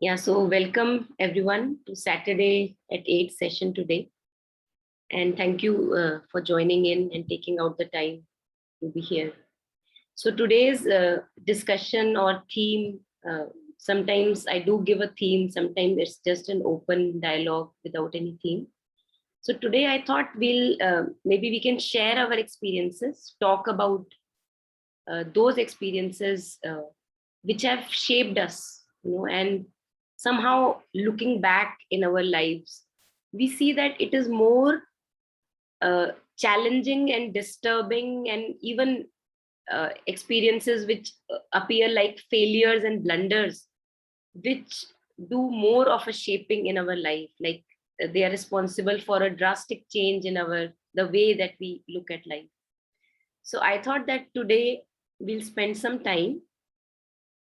Yeah, so welcome everyone to Saturday at 8 session today. And thank you for joining in and taking out the time to be here. So today's discussion or theme, sometimes I do give a theme, sometimes it's just an open dialogue without any theme. So today I thought maybe we can share our experiences, talk about those experiences which have shaped us, and somehow looking back in our lives, we see that it is more challenging and disturbing, and even experiences which appear like failures and blunders, which do more of a shaping in our life, like they are responsible for a drastic change in the way that we look at life. So I thought that today we'll spend some time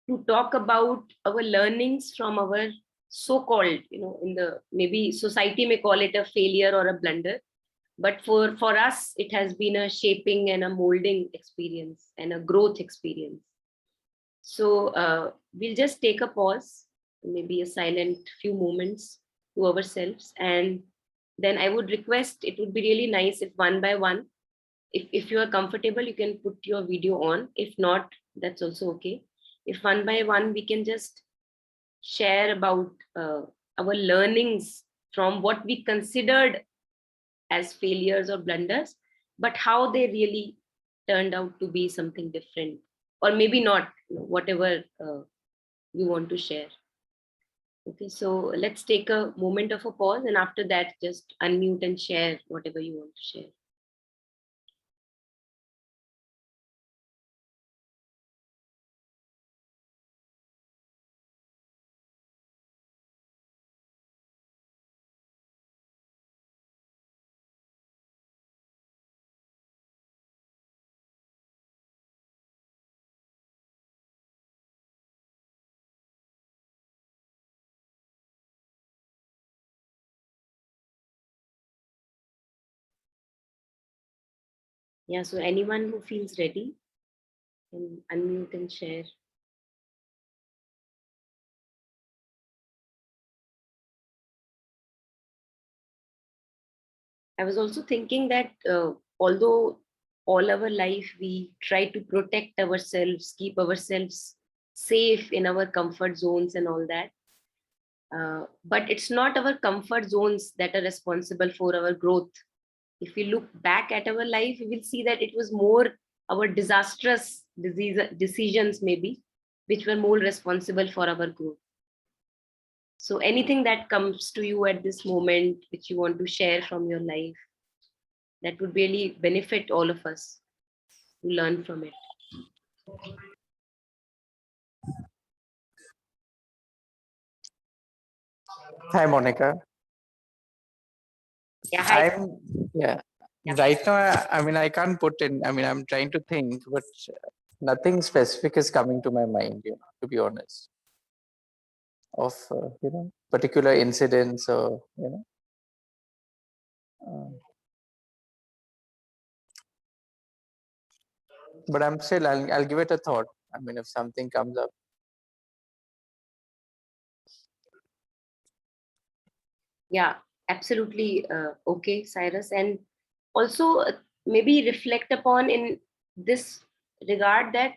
to talk about our learnings from our so-called, in the maybe society may call it a failure or a blunder, but for us it has been a shaping and a molding experience and a growth experience. So we'll just take a pause, maybe a silent few moments to ourselves, and then I would request, it would be really nice if one by one, if you are comfortable, you can put your video on. If not, that's also okay. If one by one we can just share about our learnings from what we considered as failures or blunders, but how they really turned out to be something different, or maybe not, whatever you want to share. Okay, so let's take a moment of a pause, and after that, just unmute and share whatever you want to share. Yeah, so anyone who feels ready can unmute and share. I was also thinking that although all our life we try to protect ourselves, keep ourselves safe in our comfort zones and all that, but it's not our comfort zones that are responsible for our growth. If we look back at our life, we will see that it was more our decisions, maybe, which were more responsible for our growth. So anything that comes to you at this moment, which you want to share from your life, that would really benefit all of us to learn from it. Hi, Monica. Yeah, hi. Yeah. Yeah. Right now, I mean, I can't put in, I mean, I'm trying to think, but nothing specific is coming to my mind, to be honest, of, particular incidents or, but I'll give it a thought. I mean, if something comes up. Yeah, absolutely. Okay, Cyrus. And also maybe reflect upon in this regard that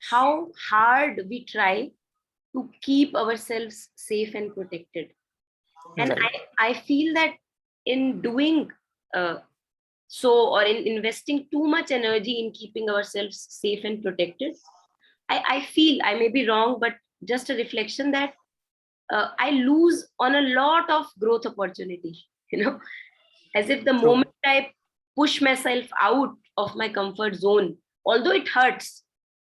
how hard we try to keep ourselves safe and protected. And Right. I feel that in doing so, or in investing too much energy in keeping ourselves safe and protected, I feel, I may be wrong, but just a reflection that I lose on a lot of growth opportunity, as if the True. moment I push myself out of my comfort zone, although it hurts,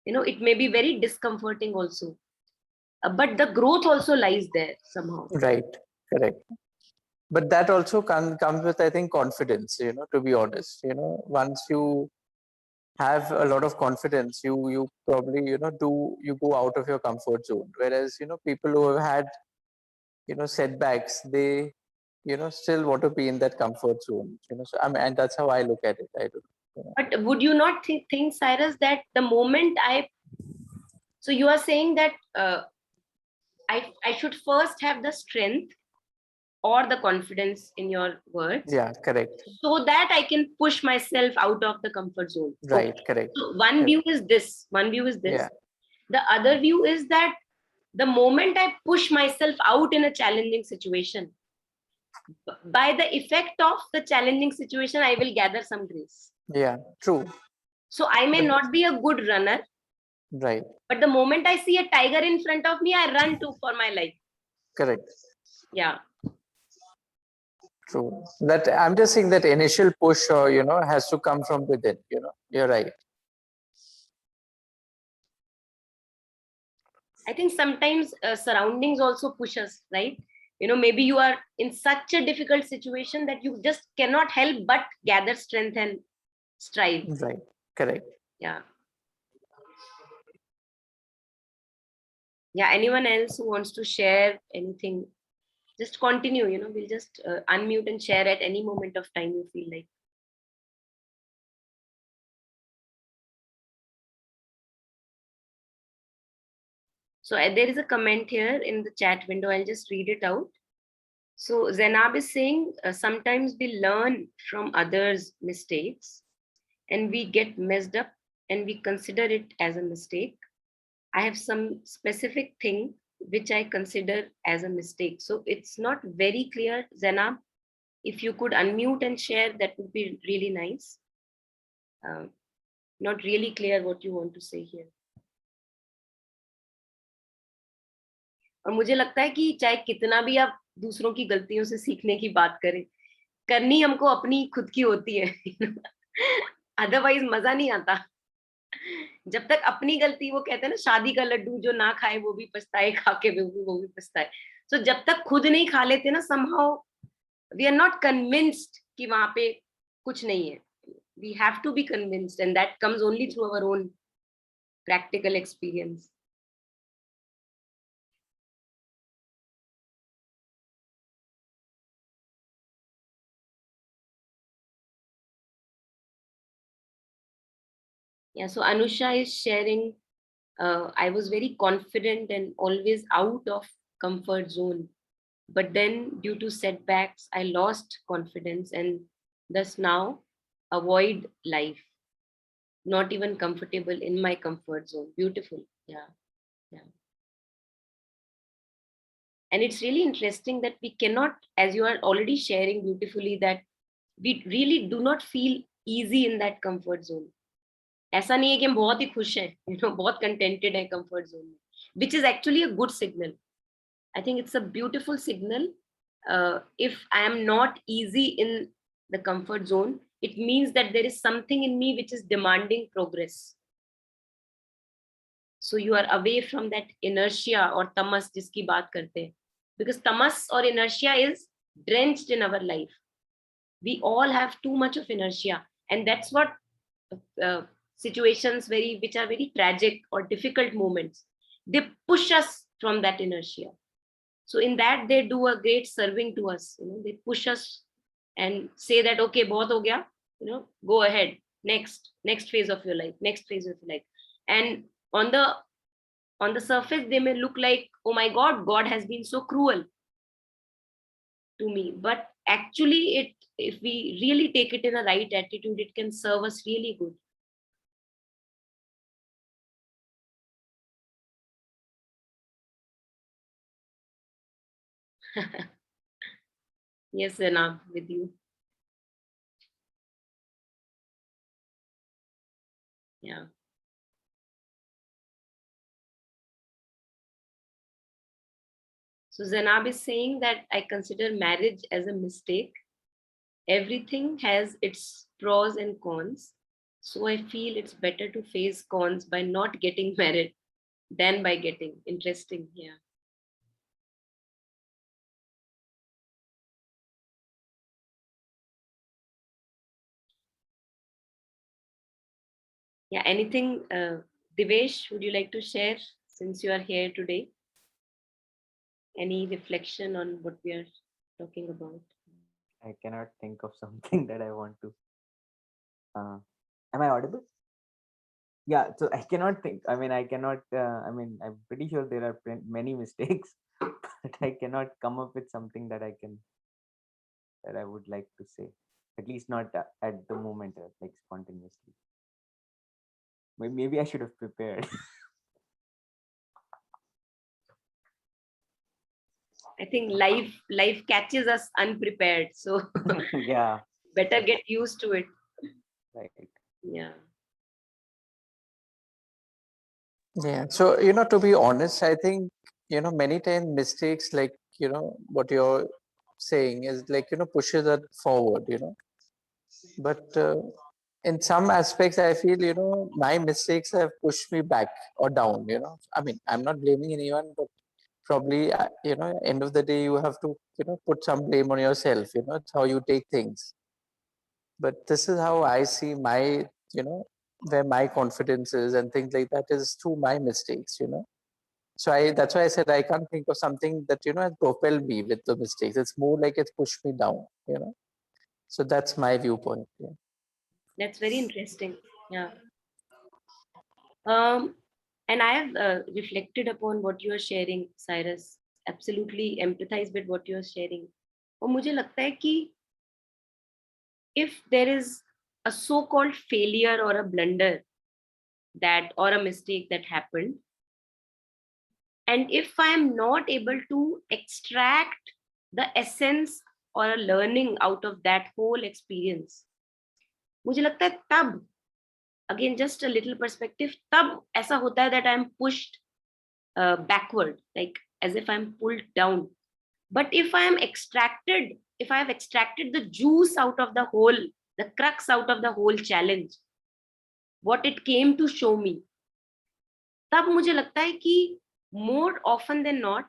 it may be very discomforting also, but the growth also lies there somehow. Right. Correct. But that also comes with, I think, confidence, to be honest, once you have a lot of confidence, you probably, you go out of your comfort zone. Whereas, people who have had, setbacks, they, still want to be in that comfort zone, so I mean, and that's how I look at it. I don't But would you not think, Cyrus, that the moment so you are saying that I should first have the strength or the confidence in your words, Yeah, correct. so that I can push myself out of the comfort zone. Right, Okay. correct. So one view is this. One view is this. Yeah, The other view is that the moment I push myself out in a challenging situation, by the effect of the challenging situation, I will gather some grace. yeah, true. So I may not be a good runner, Right, but the moment I see a tiger in front of me, I run to for my life. correct. Yeah. True. That I'm just saying that initial push, has to come from within. You're right. I think sometimes surroundings also push us, right? Maybe you are in such a difficult situation that you just cannot help but gather strength and strive. Right, correct. Yeah. Yeah. Anyone else who wants to share anything, just continue. We'll just unmute and share at any moment of time you feel like. So there is a comment here in the chat window. I'll just read it out. So Zainab is saying sometimes we learn from others' mistakes and we get messed up and we consider it as a mistake. I have some specific thing which I consider as a mistake. So it's not very clear, Zainab. If you could unmute and share, that would be really nice. Not really clear what you want to say here. और मुझे लगता है कि चाहे कितना भी आप दूसरों की गलतियों से सीखने की बात करें, करनी हमको अपनी खुद की होती है। अदरवाइज मजा नहीं आता। जब तक अपनी गलती, वो कहते हैं ना, शादी का लड्डू जो ना खाए वो भी पछताए, खा के वो भी पछताए। सो जब तक खुद नहीं खा लेते ना, somehow we are not convinced कि वहां पे कुछ नहीं है. We have to be convinced, and that comes only through our own practical experience. Yeah, so Anusha is sharing, I was very confident and always out of comfort zone. But then due to setbacks, I lost confidence and thus now avoid life. Not even comfortable in my comfort zone. Beautiful. Yeah. Yeah. And it's really interesting that we cannot, as you are already sharing beautifully, that we really do not feel easy in that comfort zone. ऐसा नहीं है कि हम बहुत ही खुश हैं, बहुत contented हैं comfort zone में, which is actually a good signal. I think it's a beautiful signal. If I am not easy in the comfort zone, it means that there is something in me which is demanding progress. So you are away from that inertia or tamas जिसकी बात करते हैं, because tamas or inertia is drenched in our life. We all have too much of inertia, and that's what situations which are very tragic or difficult moments, they push us from that inertia. So in that they do a great serving to us. They push us and say that, okay, bahut ho gaya, go ahead, next phase of your life, next phase of your life. And on the surface they may look like, oh my God has been so cruel to me, but actually if we really take it in a right attitude, it can serve us really good. Yes, Anna, with you. Yeah. So Zainab is saying that I consider marriage as a mistake. Everything has its pros and cons. So I feel it's better to face cons by not getting married than by getting. Interesting. Yeah. Yeah. Anything, Divesh, would you like to share since you are here today? Any reflection on what we are talking about? I cannot think of something that I want to. Am I audible? Yeah, so I cannot think. I mean, I cannot. I'm pretty sure there are many mistakes but I cannot come up with something that I would like to say. At least not at the moment, like spontaneously. Maybe I should have prepared. I think life catches us unprepared, so Yeah, better get used to it. right. Yeah. Yeah. So, to be honest, I think, many times mistakes, like, what you're saying is like, pushes us forward, but in some aspects, I feel, my mistakes have pushed me back or down, I mean, I'm not blaming anyone, but probably, end of the day, you have to, put some blame on yourself, it's how you take things. But this is how I see my, where my confidence is and things like that is through my mistakes, So that's why I said I can't think of something that, has propelled me with the mistakes. It's more like it's pushed me down, So that's my viewpoint. Yeah. That's very interesting. Yeah. Um, and I have reflected upon what you are sharing, Cyrus. Absolutely empathize with what you are sharing. और मुझे लगता है कि if there is a so-called failure or a blunder that or a mistake that happened, and if I am not able to extract the essence or a learning out of that whole experience, मुझे लगता है तब again just a little perspective, तब ऐसा होता है that I am pushed backward, like as if I'm pulled down. But if I have extracted the juice out of the whole, the crux out of the whole challenge, what it came to show me, तब मुझे लगता है कि more often than not,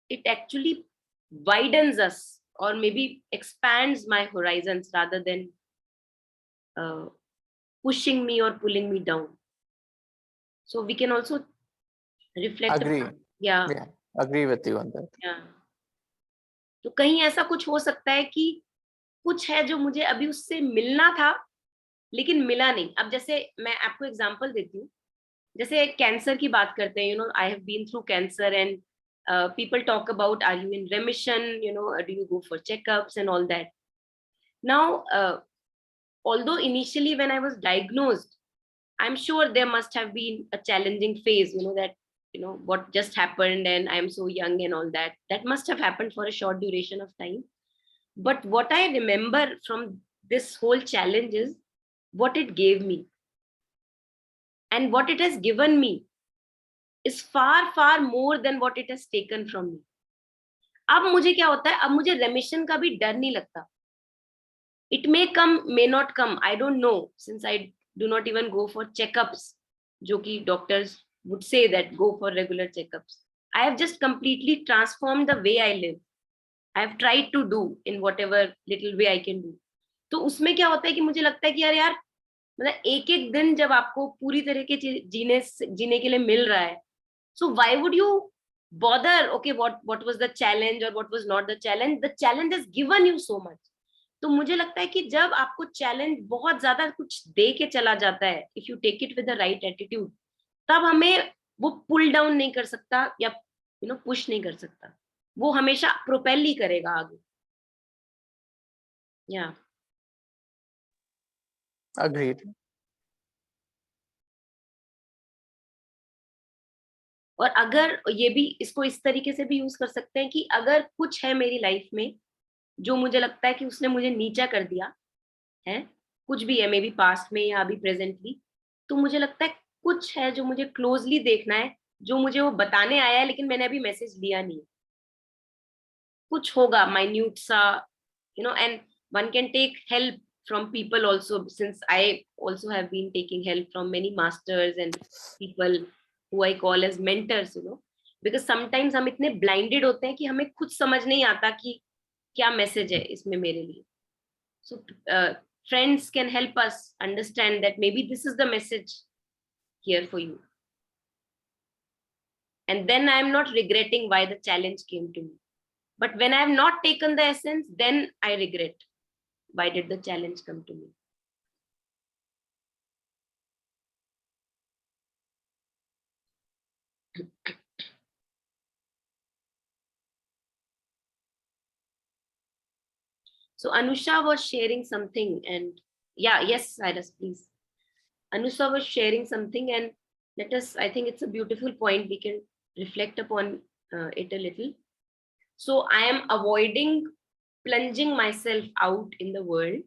it actually widens us or maybe expands my horizons rather than uh, pushing me or pulling me down. So we can also reflect. Agree. Yeah. Yeah. Agree with you on that. Yeah. तो कहीं ऐसा कुछ हो सकता है कि कुछ है जो मुझे अभी उससे मिलना था लेकिन मिला नहीं. अब जैसे मैं आपको एग्जांपल देती हूँ, जैसे कैंसर की बात करते हैं, I have been through cancer and people talk about, are you in remission, do you go for checkups and all that. Now although initially when I was diagnosed, I'm sure there must have been a challenging phase, that what just happened and I'm so young and all that, that must have happened for a short duration of time. But what I remember from this whole challenge is what it gave me, and what it has given me is far far more than what it has taken from me. अब मुझे क्या होता है, अब मुझे रेमिशन का भी डर नहीं लगता. It may come, may not come, I don't know, since I do not even go for checkups, जो कि doctors would say that go for regular checkups. I have just completely transformed the way I live. I have tried to do in whatever little way I can do. तो उसमें क्या होता है कि मुझे लगता है कि यार मतलब एक एक दिन जब आपको पूरी तरह के जीने के लिए मिल रहा है, so why would you bother, okay, what was the challenge or what was not the challenge? The challenge has given you so much. तो मुझे लगता है कि जब आपको चैलेंज बहुत ज्यादा कुछ दे के चला जाता है, if you take it with the right attitude, तब हमें वो पुल डाउन नहीं कर सकता या पुश नहीं कर सकता. वो हमेशा प्रोपेल ही करेगा आगे. या Agreed. और अगर ये भी इसको इस तरीके से भी यूज कर सकते हैं कि अगर कुछ है मेरी लाइफ में जो मुझे लगता है कि उसने मुझे नीचा कर दिया है, कुछ भी है, मे बी पास्ट में या अभी प्रेजेंटली, तो मुझे लगता है कुछ है जो मुझे क्लोजली देखना है, जो मुझे वो बताने आया है लेकिन मैंने अभी मैसेज दिया नहीं. कुछ होगा माइन्यूट सा, and one can take help from people also, since I also have been taking help from many masters and people who I call as mentors, because sometimes हम इतने blinded होते हैं कि हमें खुद समझ नहीं आता कि क्या मैसेज है इसमें मेरे लिए. So friends can help us understand that maybe this is the message here for you, and then I am not regretting why the challenge came to me. But when I have not taken the essence, then I regret why did the challenge come to me. So Anusha was sharing something, and yeah, yes, Cyrus, please. Anusha was sharing something, and let us, I think it's a beautiful point. We can reflect upon it a little. So I am avoiding plunging myself out in the world.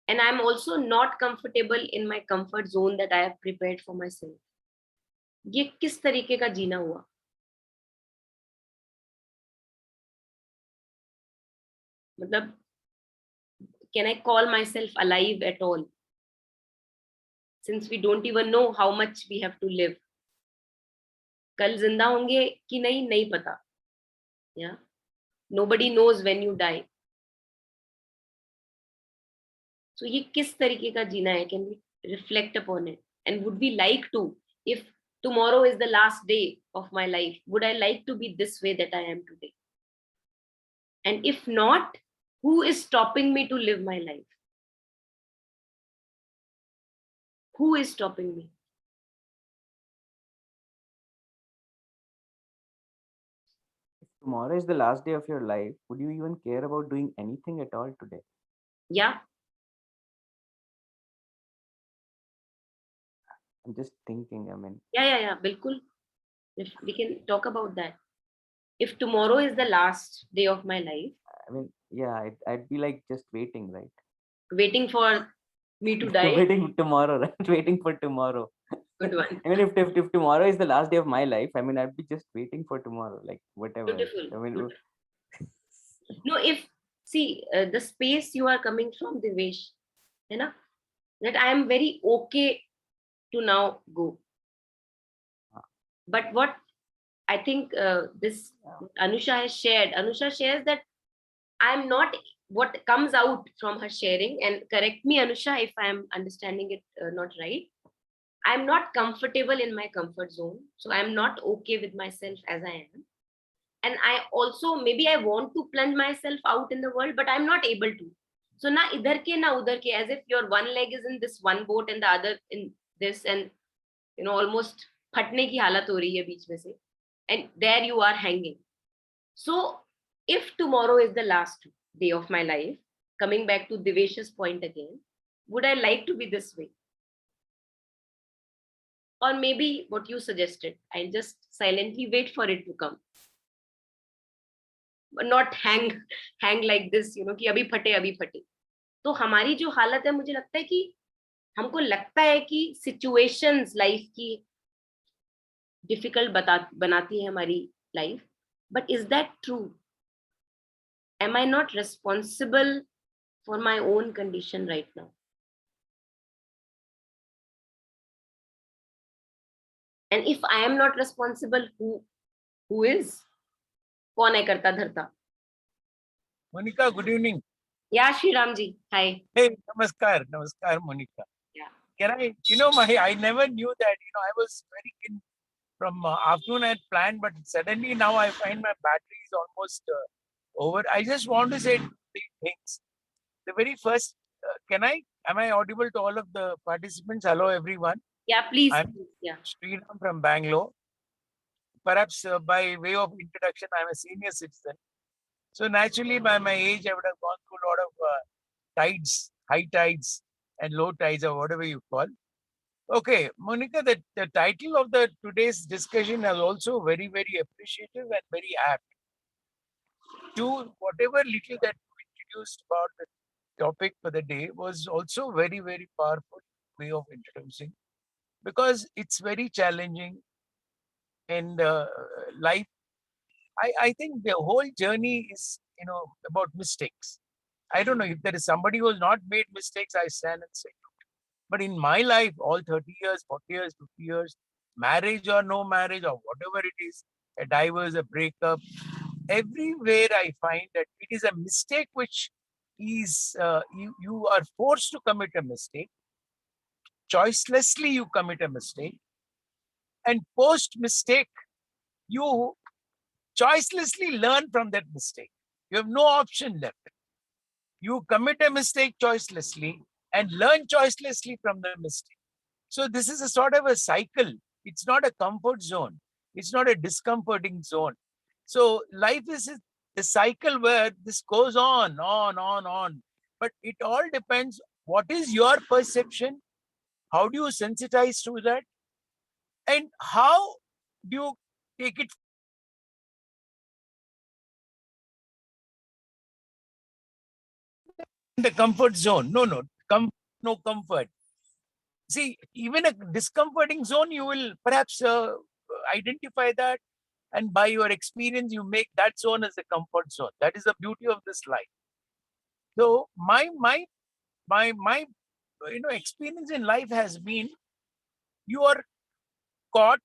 And I'm also not comfortable in my comfort zone that I have prepared for myself. ये किस तरीके का जीना हुआ? मतलब, can I call myself alive at all? Since we don't even know how much we have to live. कल जिंदा होंगे कि नहीं पता. Yeah. Nobody knows when you die. So ये किस तरीके का जीना है? Can we reflect upon it? And would we like to, if tomorrow is the last day of my life, would I like to be this way that I am today? And if not, who is stopping me to live my life? Who is stopping me? If tomorrow is the last day of your life, would you even care about doing anything at all today? Yeah. I'm just thinking, I mean, Yeah. Bilkul. If we can talk about that. If tomorrow is the last day of my life, yeah, I'd be like just waiting, right? waiting for me to die. Waiting tomorrow, right? Waiting for tomorrow. Good one. I mean, if tomorrow is the last day of my life, I mean, I'd be just waiting for tomorrow, like whatever. Beautiful. I mean, Beautiful. No, if see the space you are coming from, Devesh, you know, that I am very okay to now go. But what I think this Anusha has shared, Anusha shares that I'm not, what comes out from her sharing, and correct me, Anusha, if I'm understanding it not right. I'm not comfortable in my comfort zone. So I'm not okay with myself as I am. And I also, maybe I want to plunge myself out in the world, but I'm not able to. So na idhar ke na udhar ke, as if your one leg is in this one boat and the other in this, and almost phatne ki halat ho rahi hai beech mein se, and there you are hanging. So if tomorrow is the last day of my life, coming back to Divesh's point again, would I like to be this way? Or maybe what you suggested, I'll just silently wait for it to come. But not hang like this, कि अभी फटे. तो हमारी जो हालत है, मुझे लगता है कि हमको लगता है कि सिचुएशंस लाइफ की डिफिकल्ट बनाती है हमारी life. But is that true? Am I not responsible for my own condition right now? And if I am not responsible, who is? कौन है करता धरता? Monica, good evening. Yeah, Shri Ramji. Hi. Hey, namaskar, Monica. Yeah. Can I never knew that, I was very keen from afternoon I had planned, but suddenly now I find my battery is almost over. I just want to say three things. The very first, am I audible to all of the participants? Hello, everyone. Yeah, please. I'm Yeah. Sriram from Bangalore. Perhaps by way of introduction, I'm a senior citizen. So naturally, by my age, I would have gone through a lot of tides, high tides and low tides, or whatever you call. Okay, Monica, the title of the today's discussion is also very, very appreciative and very apt. To whatever little that you introduced about the topic for the day was also very, very powerful way of introducing, because it's very challenging in life. I think the whole journey is, about mistakes. I don't know if there is somebody who has not made mistakes, I stand and say. But in my life, all 30 years, 40 years, 50 years, marriage or no marriage or whatever it is, a divorce, a breakup, everywhere I find that it is a mistake which is, you are forced to commit a mistake. Choicelessly, you commit a mistake. And post mistake, you choicelessly learn from that mistake. You have no option left. You commit a mistake choicelessly and learn choicelessly from the mistake. So this is a sort of a cycle. It's not a comfort zone. It's not a discomforting zone. So life is the cycle where this goes on. But it all depends. What is your perception? How do you sensitize to that? And how do you take it in the comfort zone? No comfort. See, even a discomforting zone, you will perhaps identify that, and by your experience, you make that zone as a comfort zone. That is the beauty of this life. So my experience in life has been, you are caught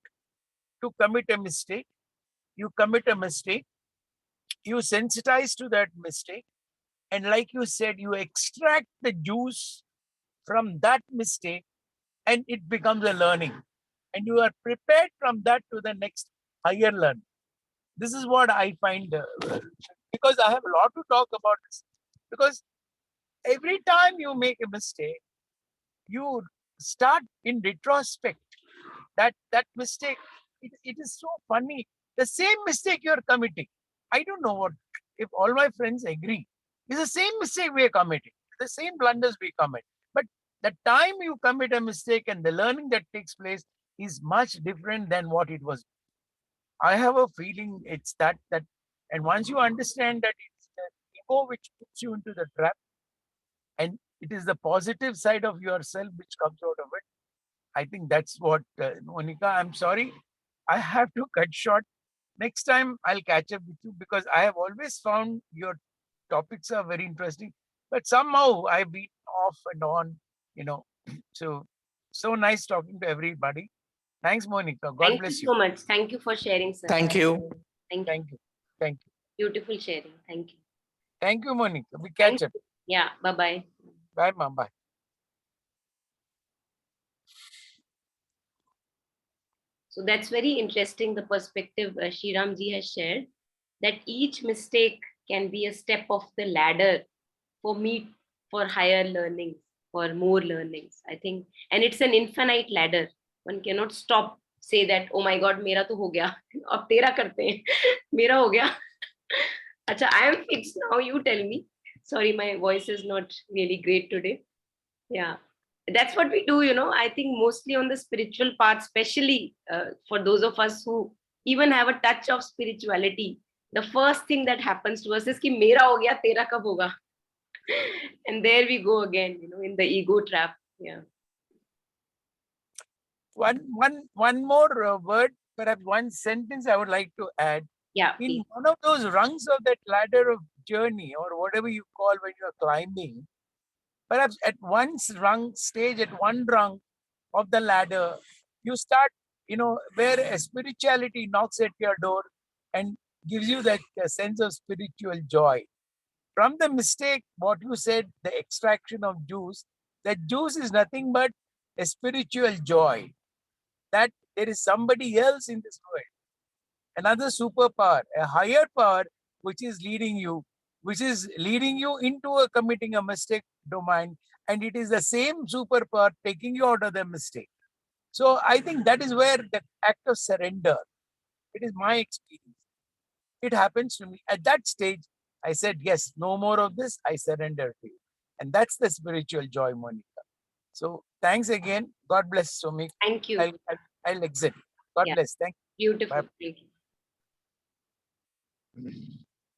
to commit a mistake. You commit a mistake. You sensitize to that mistake, and like you said, you extract the juice from that mistake, and it becomes a learning, and you are prepared from that to the next higher learning. This is what I find, because I have a lot to talk about this, because every time you make a mistake, you start in retrospect that mistake. It is so funny. The same mistake you are committing, I don't know what, if all my friends agree, it's the same mistake we are committing, the same blunders we commit. But the time you commit a mistake and the learning that takes place is much different than what it was. I have a feeling it's that, and once you understand that it's the ego which puts you into the trap, and it is the positive side of yourself which comes out of it, I think that's what, Monica, I'm sorry, I have to cut short. Next time I'll catch up with you, because I have always found your topics are very interesting, but somehow I've been off and on, you know. So nice talking to everybody. Thanks, Monica. God Thank bless you so much. Thank you for sharing, sir. Thank you. Thank you. Thank you. Thank you. Beautiful sharing. Thank you. Thank you, Monica. We catch Thank up. you. Yeah. Bye-bye. Bye, ma'am. Bye. So that's very interesting, the perspective Shriram ji has shared, that each mistake can be a step of the ladder for me, for higher learnings, for more learnings, I think. And it's an infinite ladder. One cannot stop, say that, oh my God, mera to ho gaya. Ab tera karte hain. Mera ho gaya. Acha, I am fixed now. You tell me. Sorry, my voice is not really great today. Yeah. That's what we do, I think mostly on the spiritual path, especially for those of us who even have a touch of spirituality. The first thing that happens to us is ki mera ho gaya, tera kab hoga? And there we go again, in the ego trap. Yeah. One more word, perhaps one sentence I would like to add. Yeah, In please. one of those rungs of that ladder of journey, or whatever you call when you are climbing, perhaps at one stage, at one rung of the ladder, you start, where a spirituality knocks at your door and gives you that sense of spiritual joy. From the mistake, what you said, the extraction of juice, that juice is nothing but a spiritual joy, that there is somebody else in this world, another superpower, a higher power, which is leading you into a committing a mistake domain, and it is the same superpower taking you out of the mistake. So I think that is where the act of surrender, it is my experience. It happens to me. At that stage, I said, yes, no more of this, I surrender to you. And that's the spiritual joy, Monica. So thanks again. God bless, Somik. Thank you. I'll exit. God Yeah. bless. Thank you. Beautiful. Bye. Thank you.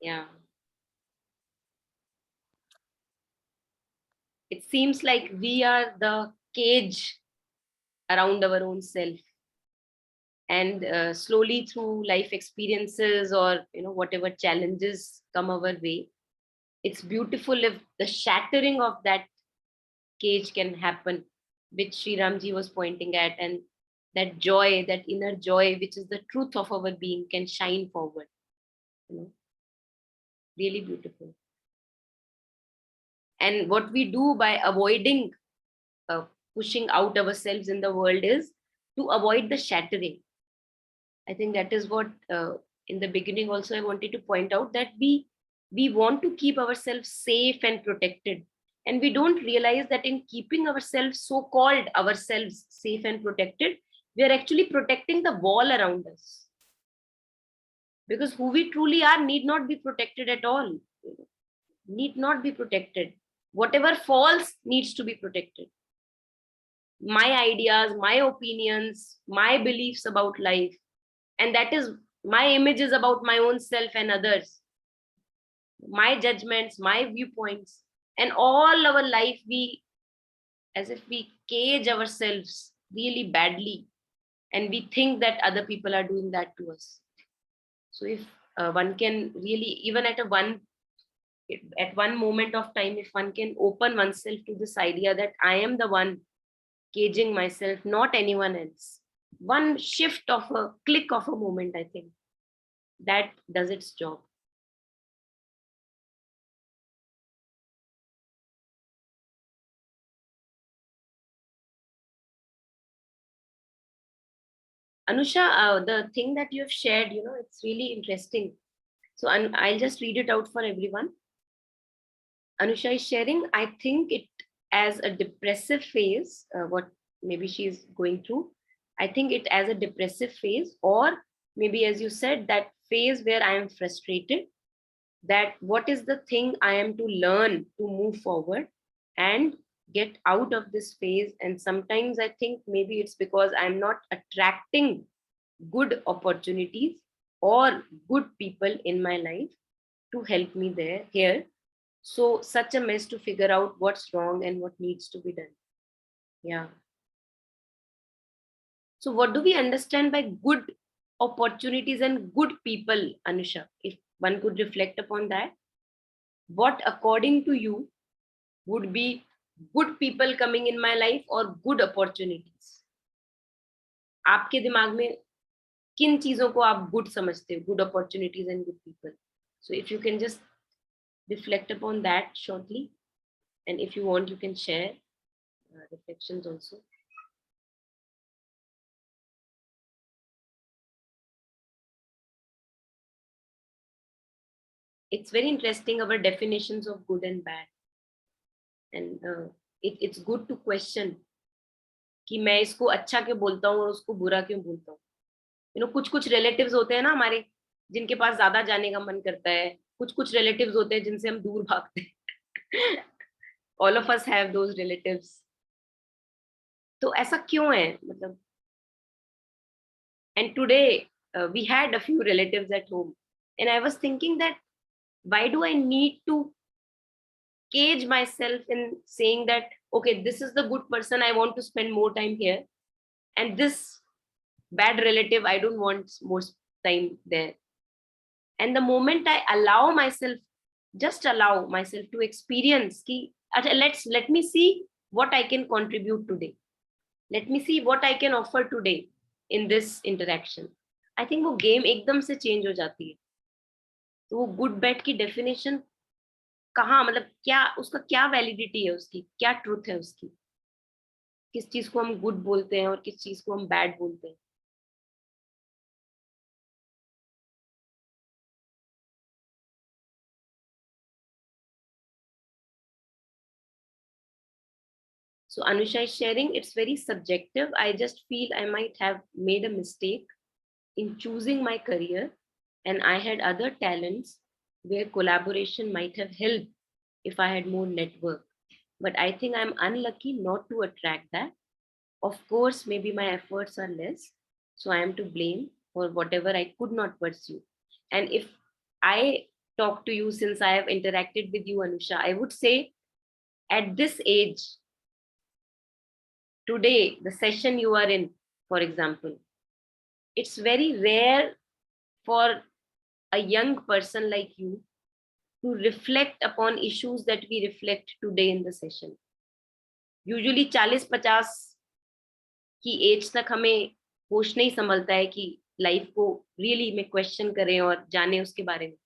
Yeah. It seems like we are the cage around our own self. And slowly through life experiences, or whatever challenges come our way, it's beautiful if the shattering of that cage can happen, which Sri Ramji was pointing at, and that joy, that inner joy, which is the truth of our being, can shine forward. Really beautiful. And what we do by avoiding pushing out ourselves in the world is to avoid the shattering. I think that is what in the beginning also I wanted to point out, that we want to keep ourselves safe and protected, and we don't realize that in keeping ourselves, so-called ourselves, safe and protected, we are actually protecting the wall around us. because who we truly are need not be protected at all. Need not be protected. Whatever falls needs to be protected. My ideas, my opinions, my beliefs about life, and that is my images about my own self and others, my judgments, my viewpoints, and all our life we, as if we cage ourselves really badly, and we think that other people are doing that to us. So if one can really, even at one moment of time, if one can open oneself to this idea that I am the one caging myself, not anyone else, one shift of a click of a moment, I think that does its job. Anusha, the thing that you have shared, it's really interesting. So I'll just read it out for everyone. Anusha is sharing, I think it as a depressive phase, what maybe she's going through. I think it as a depressive phase, or maybe as you said, that phase where I am frustrated, that what is the thing I am to learn to move forward and get out of this phase. And sometimes I think maybe it's because I'm not attracting good opportunities or good people in my life to help me here. So such a mess to figure out what's wrong and what needs to be done. Yeah. So what do we understand by good opportunities and good people, Anusha? If one could reflect upon that, what according to you would be good people coming in my life or good opportunities? आपके दिमाग में किन चीजों को आप good समझते हो? Good opportunities and good people. So if you can just reflect upon that shortly, and if you want, you can share reflections also. It's very interesting, our definitions of good and bad, and it's good to question कि मैं इसको अच्छा क्यों बोलता हूँ और उसको बुरा क्यों बोलता हूँ. कुछ रिलेटिव्स होते हैं ना हमारे, जिनके पास ज्यादा जाने का मन करता है. कुछ रिलेटिव्स होते हैं जिनसे हम दूर भागते हैं. All of us have those relatives. तो ऐसा क्यों है, मतलब. And today we had a few relatives at home, and I was thinking that why do I need to cage myself in saying that, okay, this is the good person, I want to spend more time here, and this bad relative, I don't want more time there. And the moment I allow myself, just allow myself to experience ki, let me see what I can contribute today, let me see what I can offer today in this interaction, I think वो game एकदम से change हो जाती है. तो वो good bad की definition कहाँ, मतलब क्या उसका, क्या वैलिडिटी है उसकी, क्या ट्रूथ है उसकी, किस चीज को हम गुड बोलते हैं और किस चीज को हम बैड बोलते हैं. So Anusha is sharing, it's very subjective. I just feel I might have made a mistake in choosing my career, and I had other talents where collaboration might have helped if I had more network. But I think I'm unlucky not to attract that. Of course, maybe my efforts are less, so I am to blame for whatever I could not pursue. And if I talk to you, since I have interacted with you, Anusha, I would say at this age, today, the session you are in, for example, it's very rare for a young person like you to reflect upon issues that we reflect today in the session. Usually 40-50 की as तक हमें होश नहीं संभलता है कि life को really में question करें और जाने उसके बारे में.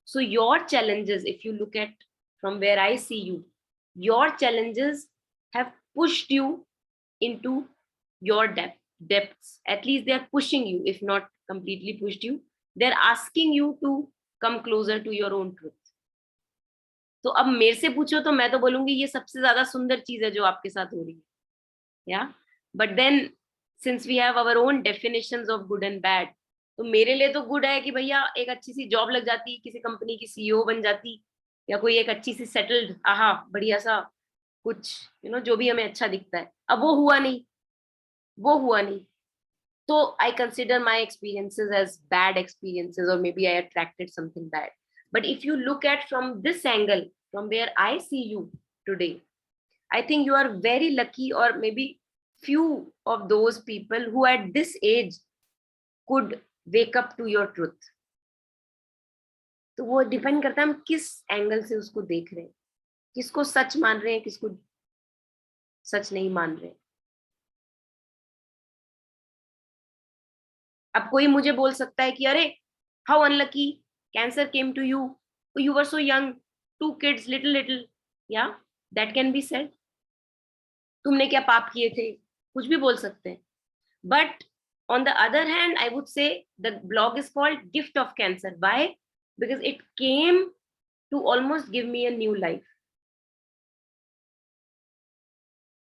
So your challenges, if you look at from where I see you, your challenges have pushed you into your depths. At least they are pushing you, if not completely pushed you. They're asking you to come closer to your own truth. तो अब मेरे से पूछो तो मैं तो बोलूंगी ये सबसे ज्यादा सुंदर चीज है जो आपके साथ हो रही है. Yeah. But then, since we have our own definitions of good and bad, तो मेरे लिए तो गुड है कि भैया एक अच्छी सी जॉब लग जाती, किसी कंपनी की सीईओ बन जाती, या कोई एक अच्छी सी सेटल्ड, आहा बढ़िया सा कुछ, जो भी हमें अच्छा दिखता है। अब वो हुआ नहीं, वो हुआ नहीं। So I consider my experiences as bad experiences, or maybe I attracted something bad. But if you look at from this angle, from where I see you today, I think you are very lucky, or maybe few of those people who at this age could wake up to your truth. तो वो depend करता है हम किस angle से उसको देख रहे हैं, किसको सच मान रहे हैं, किसको सच नहीं मान रहे हैं। अब कोई मुझे बोल सकता है कि अरे how unlucky, cancer came to you, you were so young, 2 kids, little, या दैट कैन बी सेड। तुमने क्या पाप किए थे, कुछ भी बोल सकते हैं। But on the other hand, I would say the blog is called Gift of Cancer. Why? Because it came to almost give me a new life.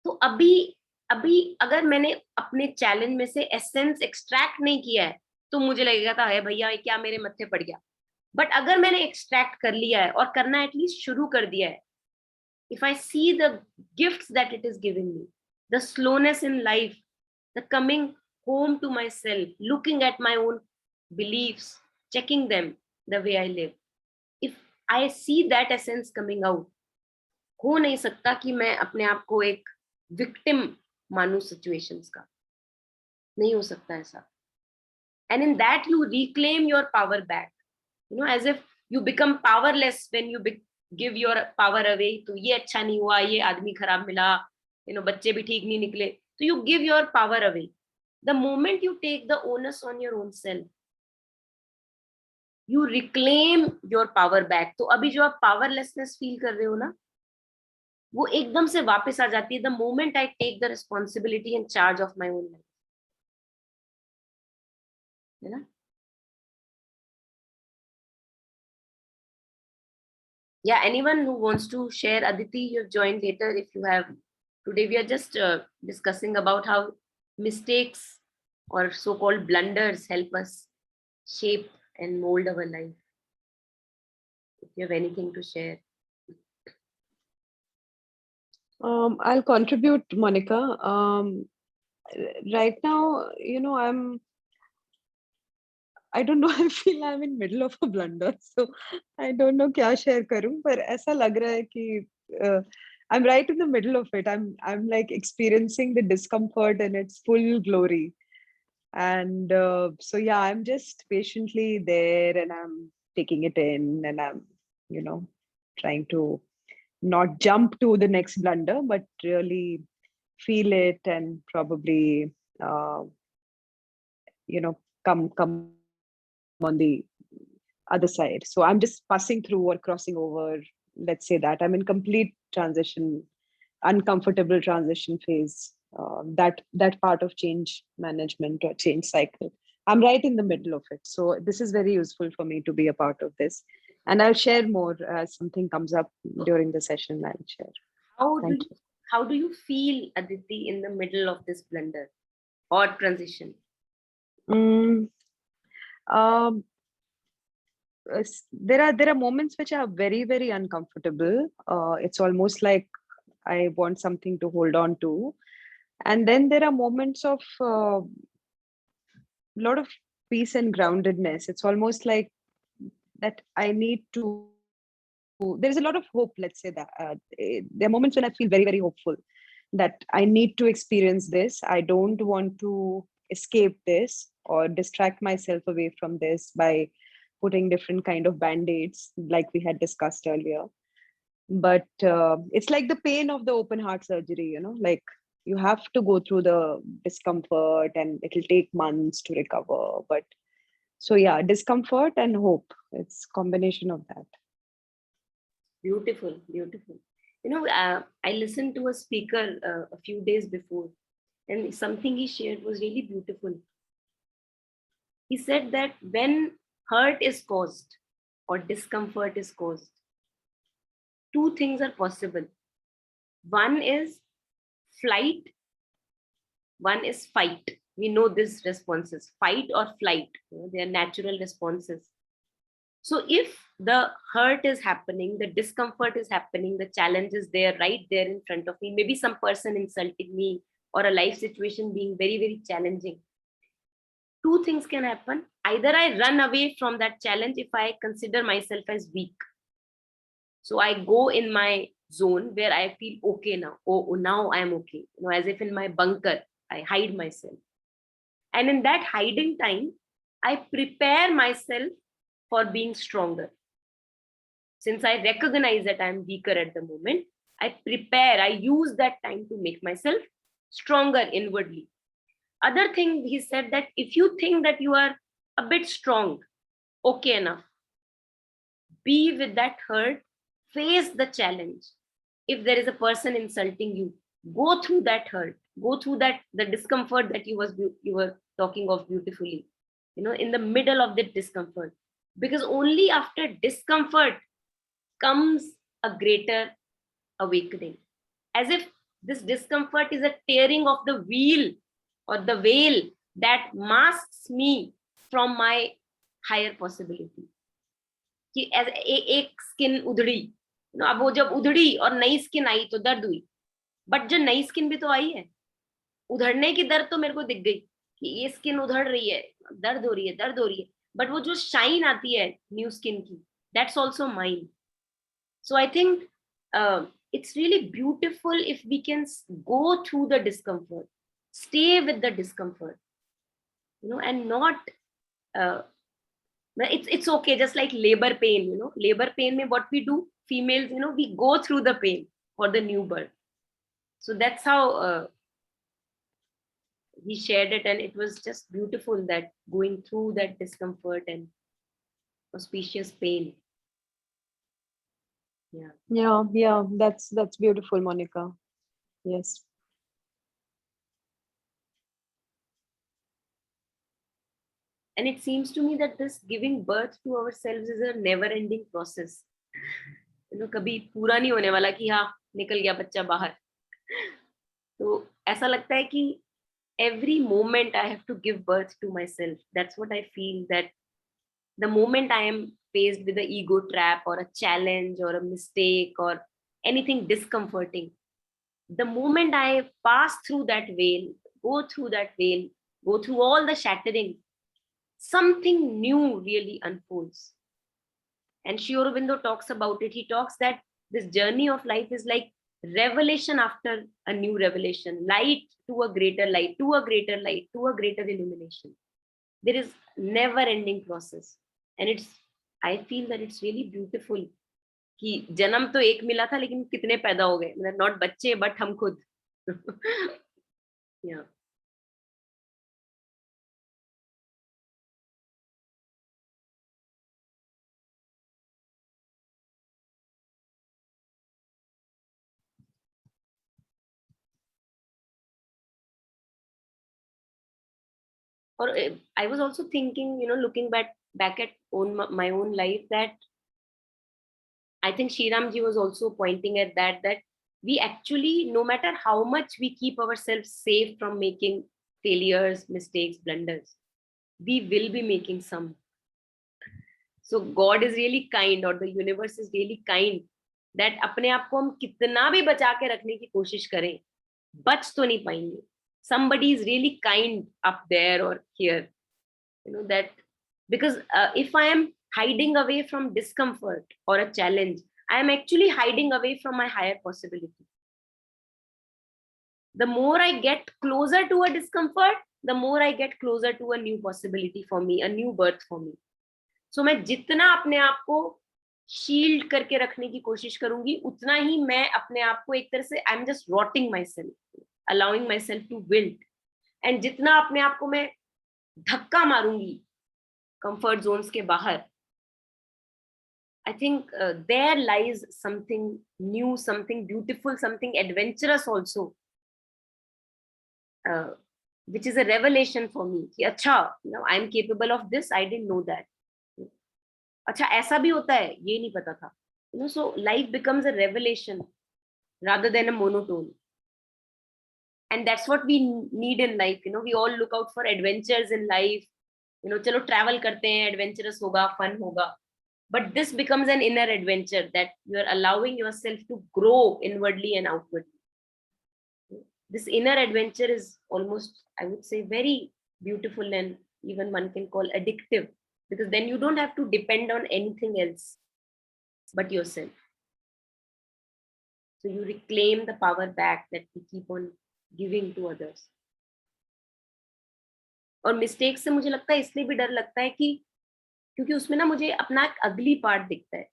तो अभी अगर मैंने अपने चैलेंज में से एसेंस एक्सट्रैक्ट नहीं किया है तो मुझे लगेगा था है भैया क्या मेरे मत्थे पड़ गया। बट अगर मैंने एक्सट्रैक्ट कर लिया है और करना एटलीस्ट शुरू कर दिया है, if I see the gifts that it is giving me, the slowness in life, the coming home to myself, looking at my own beliefs, checking them the way I live, if I see that essence coming out, हो नहीं सकता कि मैं अपने आप को एक victim मानूं सिचुएशंस का, नहीं हो सकता ऐसा। And in that you reclaim your power back, as if you become powerless when you give your power away. तो ये अच्छा नहीं हुआ, ये आदमी खराब मिला, बच्चे भी ठीक नहीं निकले, तो you give your power away. The moment you take the onus on your own self, you reclaim your power back. तो अभी जो आप powerlessness feel कर रहे हो ना, वो एकदम से वापस आ जाती है the moment I take the responsibility and charge of my own life. है ना? Yeah, anyone who wants to share? Aditi, you've joined later if you have. Today we are just discussing about how mistakes or so-called blunders help us shape and mold our life. If you have anything to share. I'll contribute, Monica. Right now, I don't know, I feel I'm in middle of a blunder. So I don't know क्या share करूं, पर ऐसा लग रहा है कि I'm right in the middle of it. I'm like experiencing the discomfort in its full glory. And so yeah, I'm just patiently there and I'm taking it in, and I'm, trying to not jump to the next blunder, but really feel it and probably, come on the other side. So I'm just passing through or crossing over. Let's say that I'm in complete transition, uncomfortable transition phase. That part of change management or change cycle, I'm right in the middle of it. So this is very useful for me to be a part of this, and I'll share more as something comes up during the session. I'll share. How do you feel, Aditi, in the middle of this blunder or transition? There are moments which are very, very uncomfortable. It's almost like I want something to hold on to. And then there are moments of a lot of peace and groundedness. It's almost like that I need to, there's a lot of hope, let's say that. There are moments when I feel very, very hopeful that I need to experience this. I don't want to escape this or distract myself away from this by putting different kind of band-aids like we had discussed earlier. But it's like the pain of the open heart surgery, like you have to go through the discomfort and it'll take months to recover. But so yeah, discomfort and hope, it's combination of that. Beautiful. I listened to a speaker a few days before, and something he shared was really beautiful. He said that when hurt is caused or discomfort is caused, 2 things are possible. One is flight, one is fight. We know these responses, fight or flight, they are natural responses. So if the hurt is happening, the discomfort is happening, the challenge is there, right there in front of me, maybe some person insulting me or a life situation being very, very challenging, two things can happen. Either I run away from that challenge if I consider myself as weak. So I go in my zone where I feel okay now. Oh, now I'm okay. As if in my bunker, I hide myself. And in that hiding time, I prepare myself for being stronger. Since I recognize that I'm weaker at the moment, I use that time to make myself stronger inwardly. Other thing, he said that if you think that you are a bit strong, okay enough, be with that hurt, face the challenge. If there is a person insulting you, go through that hurt, go through the discomfort that you were talking of beautifully, in the middle of the discomfort, because only after discomfort comes a greater awakening. As if this discomfort is a tearing of the wheel or the veil that masks me from my higher possibility. कि एक skin उधड़ी, अब वो जब उधड़ी और नई skin आई तो दर्द हुई, बट जो नई स्किन भी तो आई है, उधड़ने की दर्द तो मेरे को दिख गई कि ये स्किन उधड़ रही है, दर्द हो रही है, बट वो जो शाइन आती है न्यू स्किन की, that's also mine. So I think it's really beautiful if we can go through the discomfort, stay with the discomfort, and not it's okay, just like labor pain. Labor pain mein what we do, females, we go through the pain for the new birth. So that's how he shared it, and it was just beautiful that going through that discomfort and auspicious pain. Yeah, that's beautiful, Monica. Yes. And it seems to me that this giving birth to ourselves is a never ending process. कभी पूरा नहीं होने वाला कि हाँ निकल गया बच्चा बाहर. तो ऐसा लगता है कि every moment I have to give birth to myself. That's what I feel, that the moment I am faced with the ego trap or a challenge or a mistake or anything discomforting, the moment I pass through that veil, go through all the shattering, something new really unfolds. And Sri Aurobindo talks about it. He talks that this journey of life is like revelation after a new revelation, light to a greater light, to a greater light, to a greater illumination. There is never ending process. And I feel that it's really beautiful कि जन्म तो एक मिला था लेकिन कितने पैदा हो गए, मतलब नॉट बच्चे बट हम खुद. Yeah. Or I was also thinking, looking back at my own life, that I think Shriram ji was also pointing at that we actually, no matter how much we keep ourselves safe from making failures, mistakes, blunders, we will be making some. So God is really kind, or the universe is really kind, that अपने आप को हम कितना भी बचा के रखने की कोशिश करें, बच तो नहीं पाएंगे. Somebody is really kind up there or here, that because if I am hiding away from discomfort or a challenge, I am actually hiding away from my higher possibility. The more I get closer to a discomfort, the more I get closer to a new possibility for me, a new birth for me. So मैं जितना अपने आप को shield करके रखने की कोशिश करूंगी, उतना ही मैं अपने आप को एक तरह से I am just rotting myself, allowing myself to wilt. And जितना अपने आप को मैं धक्का मारूंगी कंफर्ट जोन्स के बाहर, I think there lies something new, something beautiful, something adventurous also, which is a revelation for me. कि अच्छा, I am capable of this. I didn't know that. अच्छा ऐसा भी होता है, ये नहीं पता था. So life becomes a revelation rather than a monotone. And that's what we need in life. We all look out for adventures in life. चलो travel करते हैं, adventurous होगा, fun होगा. But this becomes an inner adventure that you are allowing yourself to grow inwardly and outwardly. This inner adventure is almost, I would say, very beautiful, and even one can call addictive, because then you don't have to depend on anything else but yourself. So you reclaim the power back that we keep on giving to others. और mistake से मुझे लगता है इसलिए भी डर लगता है कि क्योंकि उसमें ना मुझे अपना एक अगली पार्ट दिखता है.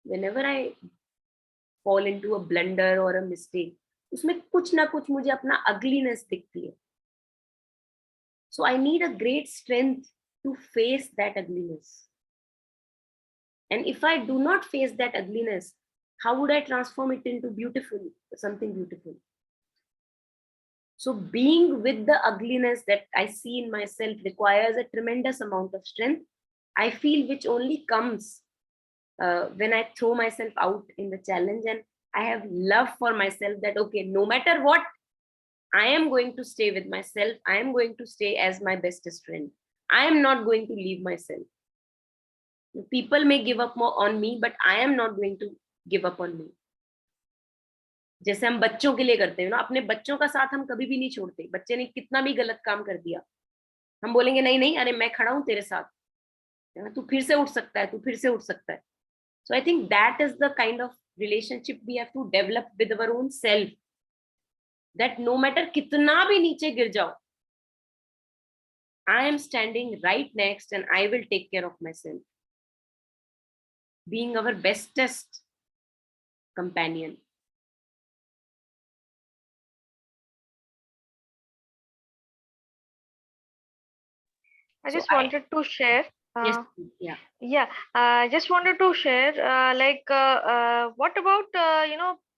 Whenever I fall into a blunder or a mistake, उसमें कुछ ना कुछ मुझे अपना ugliness दिखती है. So I need a great strength to face that ugliness. And if I do not face that ugliness, how would I transform it into something beautiful? So being with the ugliness that I see in myself requires a tremendous amount of strength, I feel, which only comes when I throw myself out in the challenge, and I have love for myself that, okay, no matter what, I am going to stay with myself. I am going to stay as my bestest friend. I am not going to leave myself. People may give up more on me, but I am not going to give up on me. जैसे हम बच्चों के लिए करते हैं ना, अपने बच्चों का साथ हम कभी भी नहीं छोड़ते. बच्चे ने कितना भी गलत काम कर दिया, हम बोलेंगे नहीं नहीं, अरे मैं खड़ा हूं तेरे साथ, तू फिर से उठ सकता है, तू फिर से उठ सकता है. So I think that is the kind of relationship we have to develop with our own self, that no matter कितना भी नीचे गिर जाओ, I am standing right next and I will take care of myself, being our bestest companion. I So just wanted to share. Yes, yeah. Yeah, just wanted to share, what about,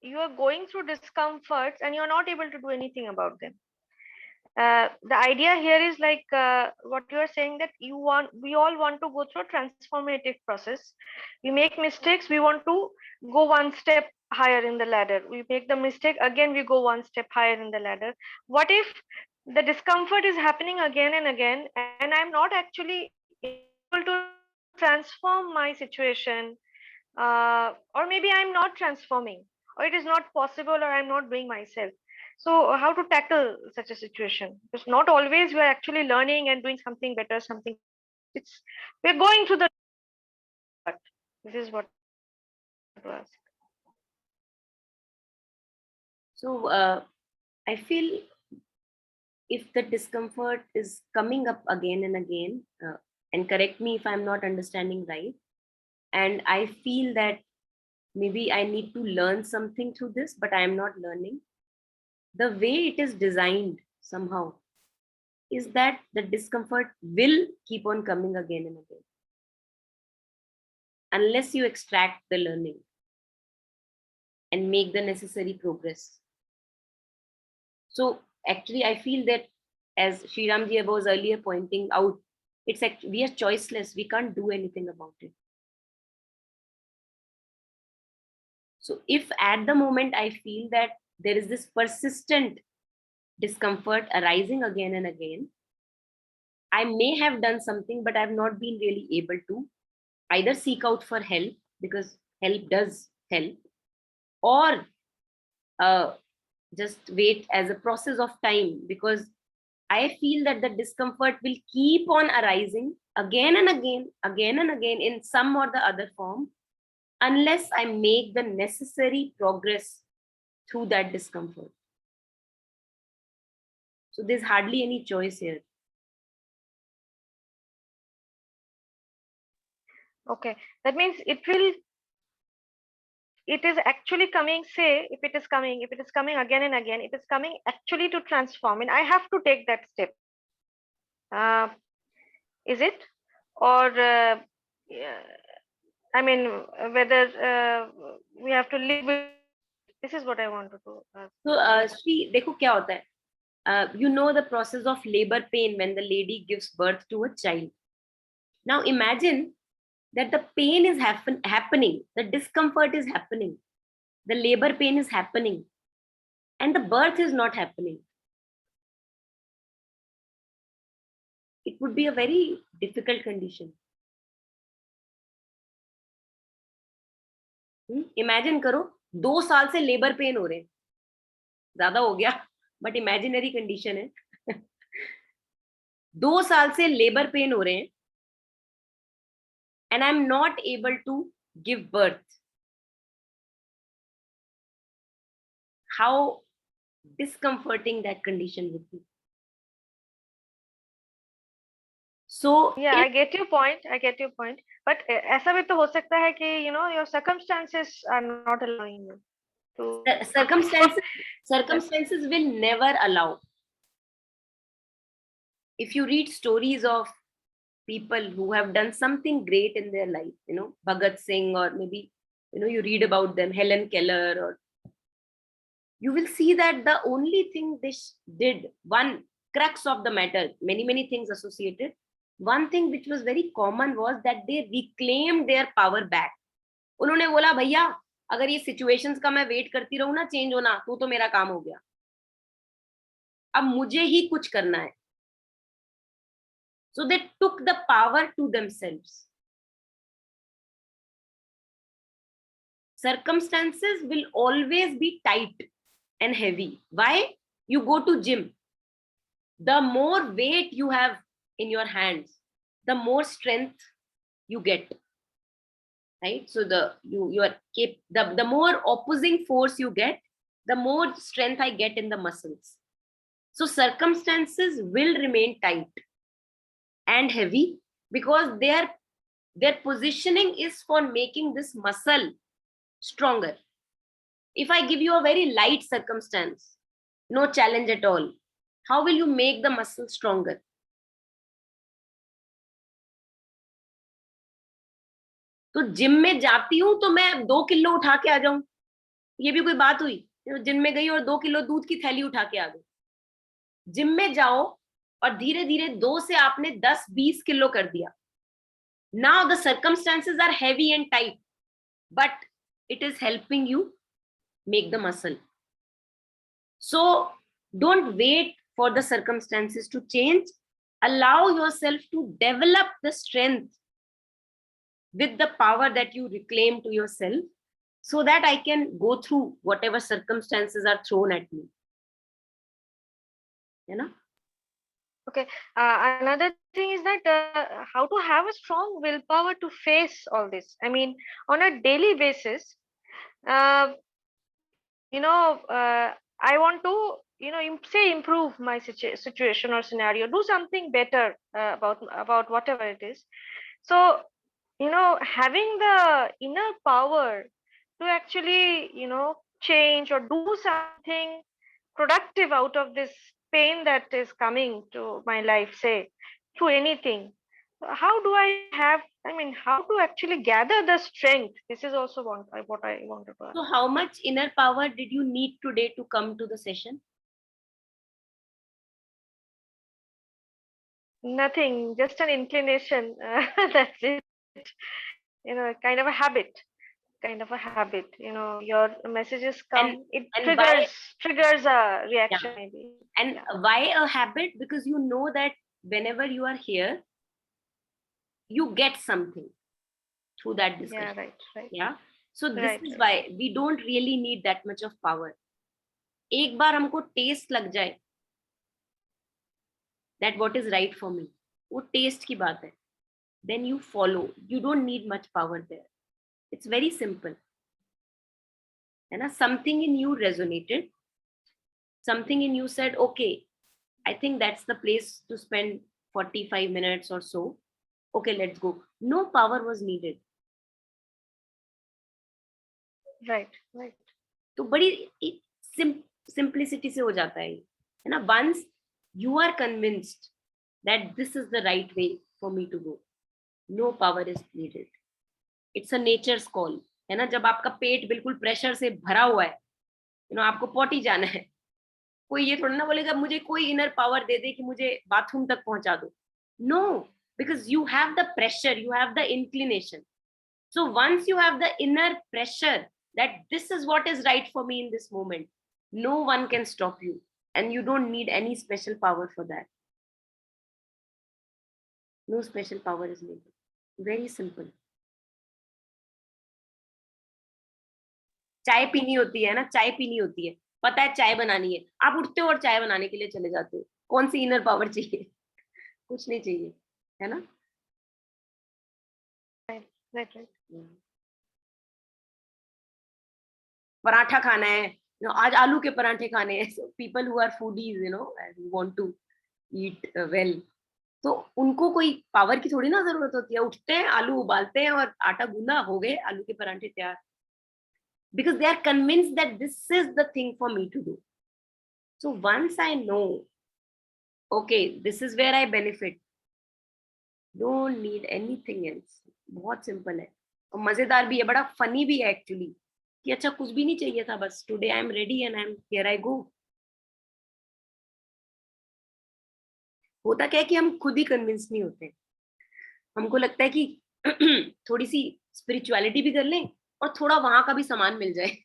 you are going through discomforts and you're not able to do anything about them. The idea here is like what you are saying, that we all want to go through a transformative process. We make mistakes, we want to go one step higher in the ladder. We make the mistake, again we go one step higher in the ladder. What if the discomfort is happening again and again, and I'm not actually able to transform my situation, or maybe I'm not transforming, or it is not possible, or I'm not doing myself. So how to tackle such a situation? Because not always we are actually learning and doing something better, we're going through the, this is what to ask. So I feel if the discomfort is coming up again and again, and correct me if I'm not understanding right, and I feel that maybe I need to learn something through this, but I am not learning, the way it is designed somehow is that the discomfort will keep on coming again and again, unless you extract the learning and make the necessary progress. So actually, I feel that, as Shriramji was earlier pointing out, it's actually, we are choiceless. We can't do anything about it. So if at the moment I feel that there is this persistent discomfort arising again and again, I may have done something, but I've not been really able to either seek out for help, because help does help, or just wait as a process of time, because I feel that the discomfort will keep on arising again and again in some or the other form, unless I make the necessary progress through that discomfort. So there's hardly any choice here. Okay, that means it is actually coming, say, if it is coming again and again, it is coming actually to transform, and I have to take that step. Is it? Or I mean, whether we have to live with, this is what I wanted to ask. So Shri, देखो क्या होता है, you know the process of labor pain when the lady gives birth to a child. Now imagine that the pain is happening, the discomfort is happening, the labor pain is happening, and the birth is not happening. it would be a very difficult condition. Imagine करो 2 साल से labour pain हो रहे हैं, ज्यादा हो गया but imaginary condition है 2 साल से लेबर पेन हो रहे हैं and I'm not able to give birth. How discomforting that condition would be. So Yeah, I get your point. But ऐसा भी तो हो सकता है कि your circumstances are not allowing you to. circumstances will never allow. If you read stories of people who have done something great in their life, Bhagat Singh, or maybe you read about them, Helen Keller, or you will see that the only thing they did, one crux of the matter, many things associated, one thing which was very common was that they reclaimed their power back. उन्होंने बोला भैया अगर ये situations का मैं wait करती रहूं ना चेंज होना तो मेरा काम हो गया, अब मुझे ही कुछ करना है. So they took the power to themselves. Circumstances will always be tight and heavy. Why? You go to gym. The more weight you have in your hands, the more strength you get. Right? So the more opposing force you get, the more strength I get in the muscles. So circumstances will remain tight and heavy because their positioning is for making this muscle stronger. If I give you a very light circumstance, no challenge at all, how will you make the muscle stronger? तो gym में जाती हूं तो मैं 2 kilo उठा के आ जाऊं, ये भी कोई बात हुई? जिम में गई और 2 किलो दूध की थैली उठा के आ गई. जिम में जाओ और धीरे धीरे 2 से आपने 10-20 किलो कर दिया. Now the circumstances are heavy and tight, but it is helping you make the muscle. So don't wait for the circumstances to change. Allow yourself to develop the strength with the power that you reclaim to yourself, so that I can go through whatever circumstances are thrown at me. Okay. Another thing is that how to have a strong willpower to face all this. I mean, on a daily basis, I want to, improve my situation or scenario, do something better about whatever it is. So, having the inner power to actually, change or do something productive out of this pain that is coming to my life, say, through anything. How do how to actually gather the strength? This is also what I wanted to ask. So how much inner power did you need today to come to the session? Nothing, just an inclination. That's it. Kind of a habit. Your messages come, it triggers a reaction, maybe. And why a habit? Because you know that whenever you are here, you get something through that discussion. Yeah, right. Yeah. So this is why we don't really need that much of power. एक बार हमको taste लग जाए that what is right for me, वो taste की बात है. Then you follow. You don't need much power there. It's very simple. And something in you resonated. Something in you said, okay, I think that's the place to spend 45 minutes or so. Okay, let's go. No power was needed. Right. तो बड़ी simplicity से हो जाता है ना. Once you are convinced that this is the right way for me to go, no power is needed. It's a nature's call, है ना. जब आपका पेट बिल्कुल प्रेशर से भरा हुआ है, आपको पॉटी जाना है, कोई ये थोड़ा ना बोलेगा मुझे कोई इनर पावर दे दे कि मुझे बाथरूम तक पहुंचा दो. No, because you have the pressure, you have the inclination. So once you have the inner pressure that this is what is right for me in this moment, no one can stop you, and you don't need any special power for that. No special power is needed. Very simple. चाय पीनी होती है ना, चाय पीनी होती है, पता है चाय बनानी है, आप उठते हो और चाय बनाने के लिए चले जाते हो. कौन सी इनर पावर चाहिए? कुछ नहीं चाहिए, है ना? Right, right. पराठा खाना है, आज आलू के पराठे खाने हैं. So people who are foodies, and want to eat well, तो उनको कोई पावर की थोड़ी ना जरूरत होती है. उठते हैं, आलू उबालते हैं और आटा गूंदा, हो गए आलू के पराठे तैयार. Because they are convinced that this is the thing for me to do. So once I know, okay, this is where I benefit, don't need anything else. बहुत सिंपल है और मजेदार भी है, बड़ा फनी भी है एक्चुअली, कि अच्छा कुछ भी नहीं चाहिए था, बस today I am ready and I am here I go. होता क्या है कि हम खुद ही कन्विंस नहीं होते. हमको लगता है कि थोड़ी सी स्पिरिचुअलिटी भी कर लें और थोड़ा वहां का भी सामान मिल जाए.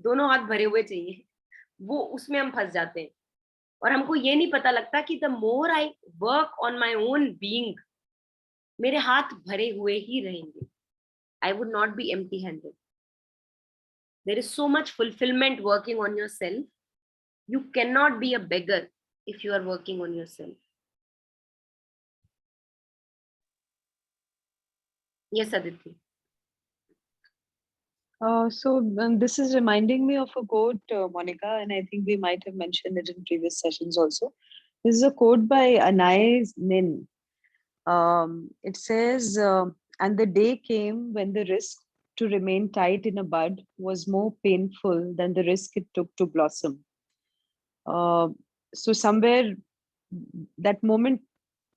दोनों हाथ भरे हुए चाहिए, वो उसमें हम फंस जाते हैं. और हमको ये नहीं पता लगता कि the more I work on my own being, मेरे हाथ भरे हुए ही रहेंगे. I would not be empty handed. There is so much fulfilment working on yourself. You can not be a beggar if you are working on yourself. Yes Aditi. This is reminding me of a quote, Monica, and I think we might have mentioned it in previous sessions also. This is a quote by Anais Nin. It says, and the day came when the risk to remain tight in a bud was more painful than the risk it took to blossom. So somewhere that moment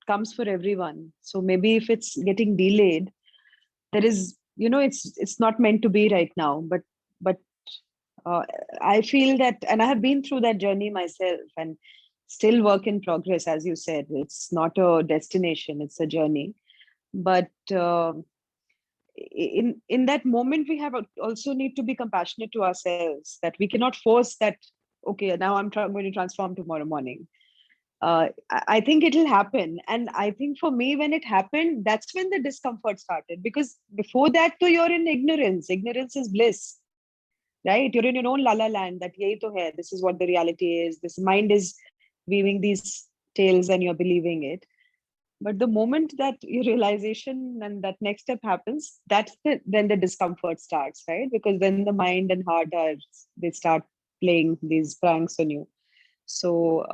comes for everyone. So maybe if it's getting delayed, there is, it's not meant to be right now, but I feel that, and I have been through that journey myself, and still work in progress. As you said, it's not a destination, it's a journey. But in that moment, we have also need to be compassionate to ourselves, that we cannot force that, okay, now I'm going to transform tomorrow morning. I think it'll happen. And I think for me, when it happened, that's when the discomfort started. Because before that, you're in ignorance. Ignorance is bliss, right? You're in your own la-la land, that yahi to hai, this is what the reality is. This mind is weaving these tales and you're believing it. But the moment that your realization and that next step happens, then the discomfort starts, right? Because then the mind and heart they start playing these pranks on you. So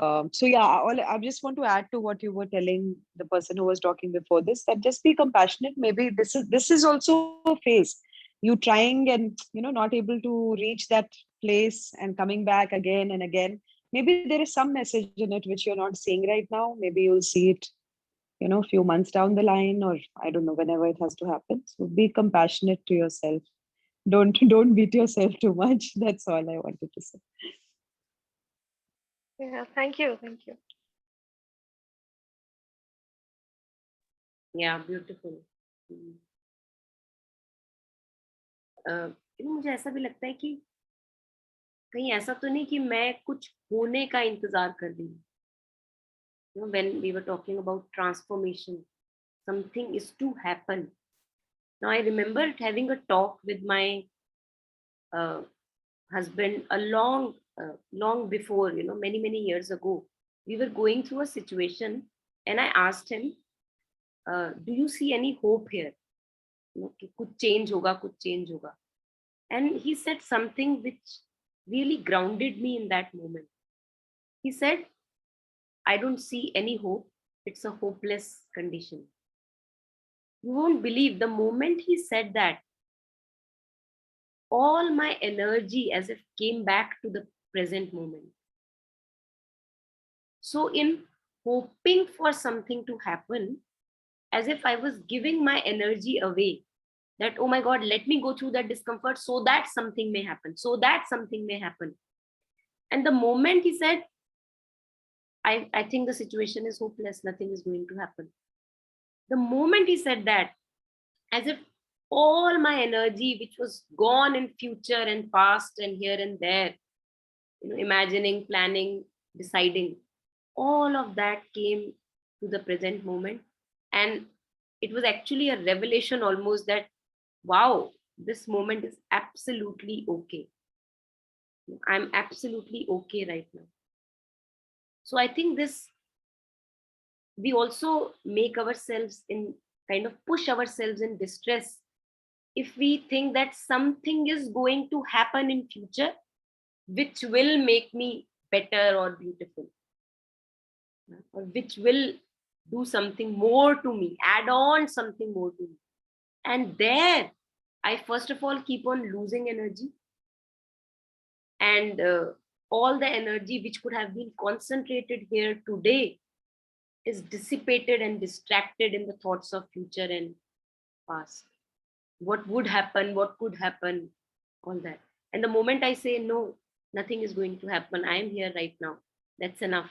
yeah, I just want to add to what you were telling the person who was talking before this, that just be compassionate. Maybe this is also a phase. You trying and not able to reach that place and coming back again and again. Maybe there is some message in it which you're not seeing right now. Maybe you'll see it, a few months down the line, or I don't know, whenever it has to happen. So be compassionate to yourself. Don't beat yourself too much. That's all I wanted to say. Yeah, thank you. Yeah, beautiful. मुझे ऐसा भी लगता है कि कहीं ऐसा तो नहीं कि मैं कुछ होने का इंतजार कर रही हूँ. When we were talking about transformation, something is to happen. Now I remember having a talk with my husband a long before, many years ago. We were going through a situation and I asked him, do you see any hope here? कि कुछ change होगा. And he said something which really grounded me in that moment. He said, I don't see any hope. It's a hopeless condition. You won't believe, the moment he said that, all my energy as if came back to the present moment. So in hoping for something to happen, as if I was giving my energy away, that, oh my God, let me go through that discomfort so that something may happen, And the moment he said, I think the situation is hopeless, nothing is going to happen. The moment he said that, as if all my energy, which was gone in future and past and here and there, imagining, planning, deciding, all of that came to the present moment. And it was actually a revelation almost that, wow, this moment is absolutely okay. I'm absolutely okay right now. So I think this, we also make ourselves in, kind of push ourselves in distress if we think that something is going to happen in future which will make me better or beautiful, or which will do something more to me, add on something more to me. And there I first of all keep on losing energy, and all the energy which could have been concentrated here today is dissipated and distracted in the thoughts of future and past. What would happen, what could happen, all that. And the moment I say no, nothing is going to happen, I am here right now, that's enough,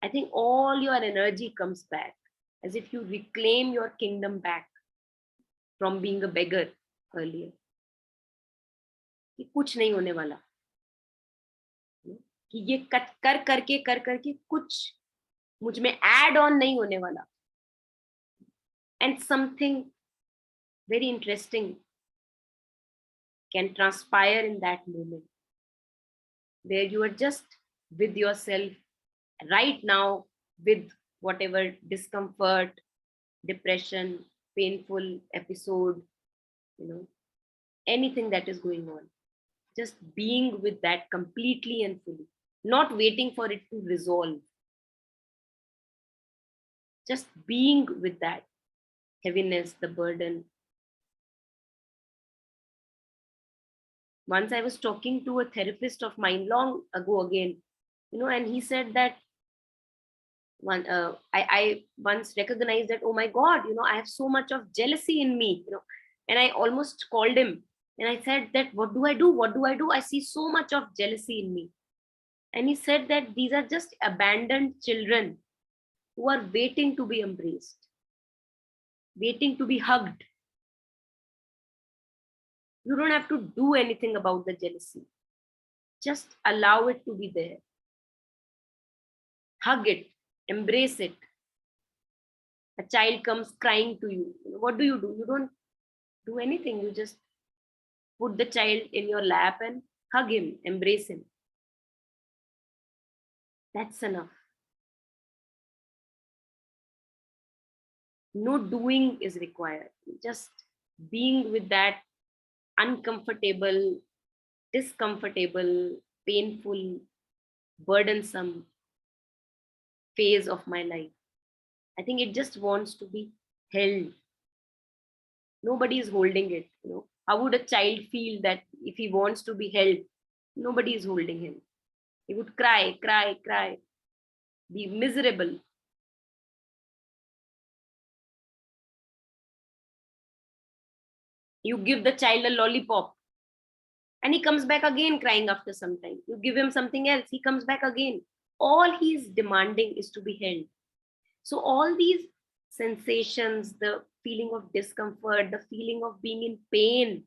I think all your energy comes back, as if you reclaim your kingdom back from being a beggar earlier. कि कुछ नहीं होने वाला, कि ये कर करके कुछ मुझ में ऐड ऑन नहीं होने वाला. And something very interesting can transpire in that moment, where you are just with yourself right now, with whatever discomfort, depression, painful episode, anything that is going on, just being with that completely and fully, not waiting for it to resolve, just being with that heaviness, the burden. Once I was talking to a therapist of mine long ago again, and he said that I once recognized that, oh my God, I have so much of jealousy in me, and I almost called him and I said that, what do I do? What do I do? I see so much of jealousy in me. And he said that these are just abandoned children who are waiting to be embraced, waiting to be hugged. You don't have to do anything about the jealousy. Just allow it to be there. Hug it, embrace it. A child comes crying to you. What do? You don't do anything. You just put the child in your lap and hug him, embrace him. That's enough. No doing is required. Just being with that uncomfortable, discomfortable, painful, burdensome phase of my life. I think it just wants to be held. Nobody is holding it. How would a child feel that if he wants to be held? Nobody is holding him. He would cry, cry, cry, be miserable. You give the child a lollipop and he comes back again crying after some time. You give him something else, he comes back again. All he's demanding is to be held. So all these sensations, the feeling of discomfort, the feeling of being in pain,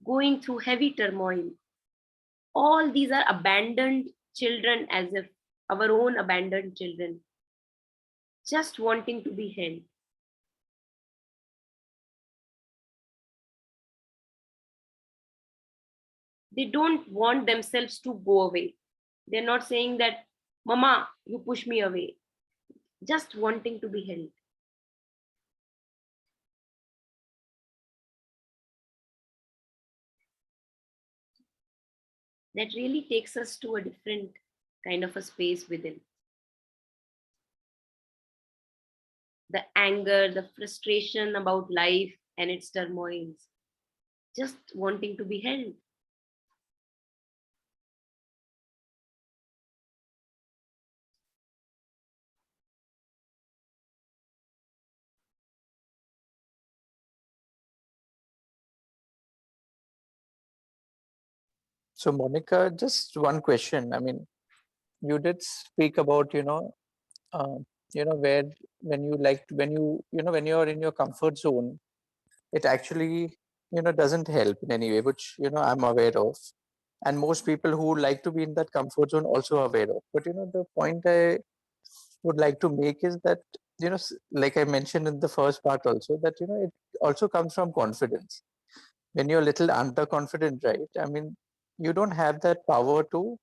going through heavy turmoil, all these are abandoned children, as if our own abandoned children, just wanting to be held. They don't want themselves to go away. They're not saying that, Mama, you push me away. Just wanting to be held. That really takes us to a different kind of a space within. The anger, the frustration about life and its turmoils, just wanting to be held. So Monica, just one question. I mean, you did speak about, where when you like when when you're in your comfort zone, it actually, doesn't help in any way, which, I'm aware of. And most people who like to be in that comfort zone also are aware of. But, the point I would like to make is that like I mentioned in the first part also, that, it also comes from confidence. When you're a little underconfident, right? I mean, you don't have that power to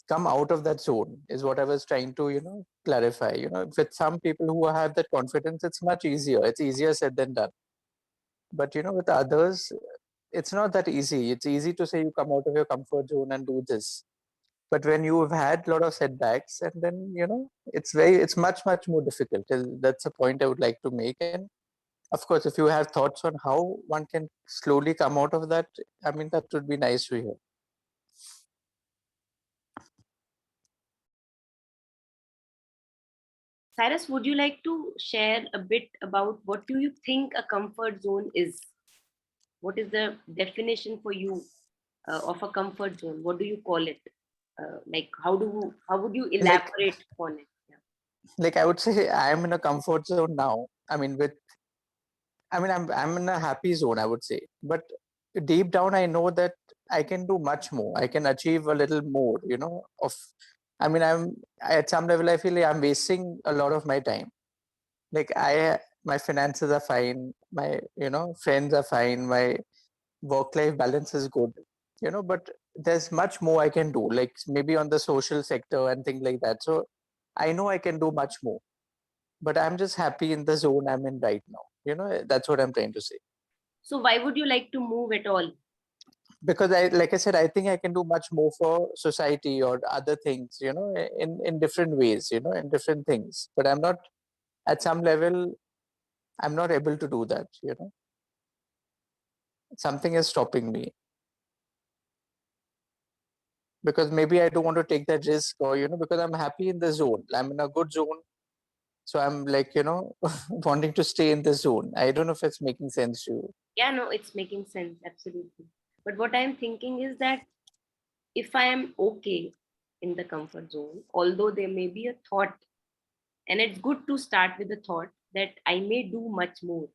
come out of that zone, is what I was trying to, clarify. With some people who have that confidence, it's much easier. It's easier said than done. But, with others, it's not that easy. It's easy to say you come out of your comfort zone and do this. But when you've had a lot of setbacks, and then, it's much more difficult. That's a point I would like to make. And of course, if you have thoughts on how one can slowly come out of that, I mean, that would be nice to hear. Cyrus, would you like to share a bit about what do you think a comfort zone is? What is the definition for you of a comfort zone? What do you call it? Like how would you elaborate on it? Yeah. Like I would say, I am in a comfort zone now. I mean, I'm in a happy zone, I would say. But deep down, I know that I can do much more. I can achieve a little more. I mean, at some level, I feel like I'm wasting a lot of my time. Like my finances are fine. My friends are fine. My work-life balance is good. But there's much more I can do. Like maybe on the social sector and things like that. So I know I can do much more. But I'm just happy in the zone I'm in right now. That's what I'm trying to say. So why would you like to move at all? Because like I said, I think I can do much more for society or other things, in different ways, in different things. But I'm not, at some level, I'm not able to do that. Something is stopping me. Because maybe I don't want to take that risk, or, because I'm happy in the zone. I'm in a good zone. So I'm like, wanting to stay in the zone. I don't know if it's making sense to you. Yeah, no, it's making sense. Absolutely. But what I'm thinking is that if I am okay in the comfort zone, although there may be a thought, and it's good to start with the thought that I may do much more.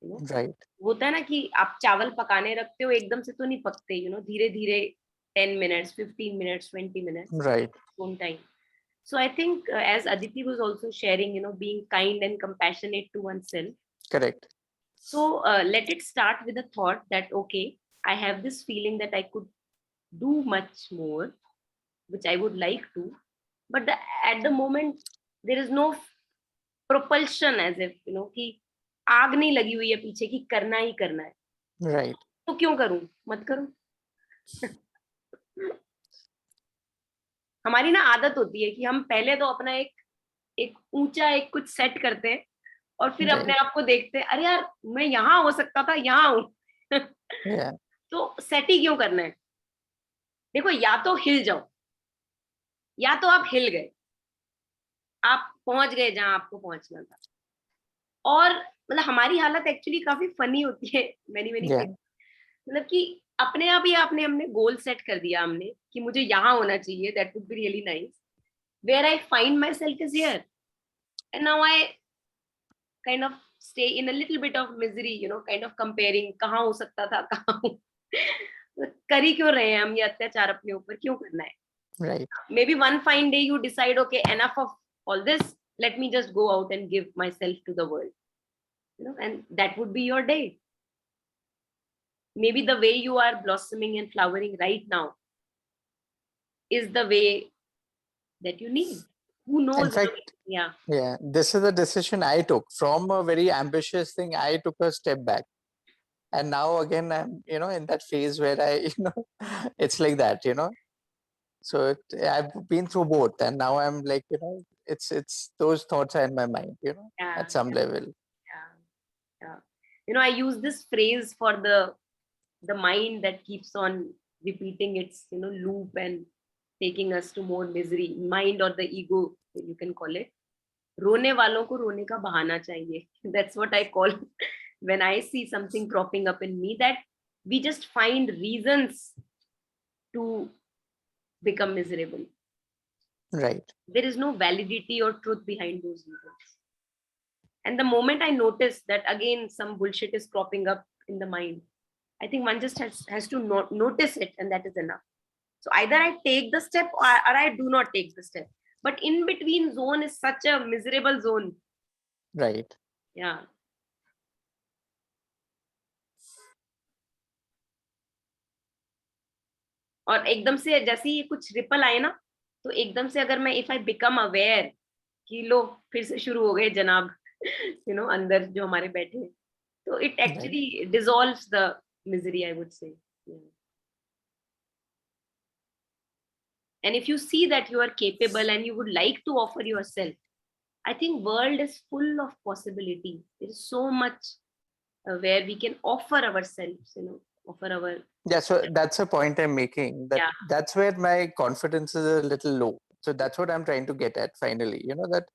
Right. होता है ना कि आप चावल पकाने रखते हो एकदम से तो नहीं पकते, धीरे धीरे 10 minutes, 15 minutes, 20 minutes. Right. Own time. So I think as Aditi was also sharing, being kind and compassionate to oneself. Correct. So let it start with a thought that, okay, I have this feeling that I could do much more, which I would like to, but at the moment, there is no propulsion, as if, कि आग नहीं लगी हुई है पीछे कि करना ही करना है. Right. तो क्यों करूं, मत करूं. हमारी ना आदत होती है कि हम पहले तो अपना एक ऊंचा एक कुछ सेट करते हैं और फिर अपने आप को देखते हैं, अरे यार मैं यहाँ हो सकता था, यहाँ हूं. तो सेट ही क्यों करना है. देखो, या तो हिल जाओ, या तो आप हिल गए, आप पहुंच गए जहां आपको पहुंचना था. और मतलब हमारी हालत एक्चुअली काफी फनी होती है मैनी मतलब कि अपने आप ही आपने हमने गोल सेट कर दिया हमने कि मुझे यहाँ होना चाहिए, that would be really nice, where I find myself is here, and now I kind of stay in a little bit of misery, kind of comparing, कहाँ हो सकता था, कहाँ हूँ. कर ही क्यों रहे हैं हम ये अत्याचार, अपने ऊपर क्यों करना है. Right. Maybe one fine day you decide, okay, enough of all this, let me just go out and give myself to the world, and that would be your day. Maybe the way you are blossoming and flowering right now is the way that you need. Who knows? In fact, yeah, this is a decision I took. From a very ambitious thing, I took a step back. And now again, I'm, in that phase where I, it's like that, So I've been through both, and now I'm like, it's those thoughts are in my mind, at some level. I use this phrase for the mind that keeps on repeating its, loop and taking us to more misery. Mind or the ego, you can call it. रोने वालों को रोने का बहाना चाहिए. That's what I call when I see something cropping up in me, that we just find reasons to become miserable. Right. There is no validity or truth behind those reasons. And the moment I notice that again some bullshit is cropping up in the mind, I think one just has to notice it, and that is enough. So either I take the step or I do not take the step. But in between zone is such a miserable zone Right. Yeah. और एकदम से जैसे ही कुछ ripple आए ना, तो एकदम से अगर मैं इफ आई बिकम अवेयर कि लोग फिर से शुरू हो गए जनाब, अंदर जो हमारे बैठे हैं, तो it Right. Actually dissolves the misery, I would say. And if you see that you are capable and you would like to offer yourself, I think world is full of possibility. There is so much where we can offer ourselves, offer our. Yeah, so that's a point I'm making, that Yeah. that's where my confidence is a little low. So that's what I'm trying to get at finally, that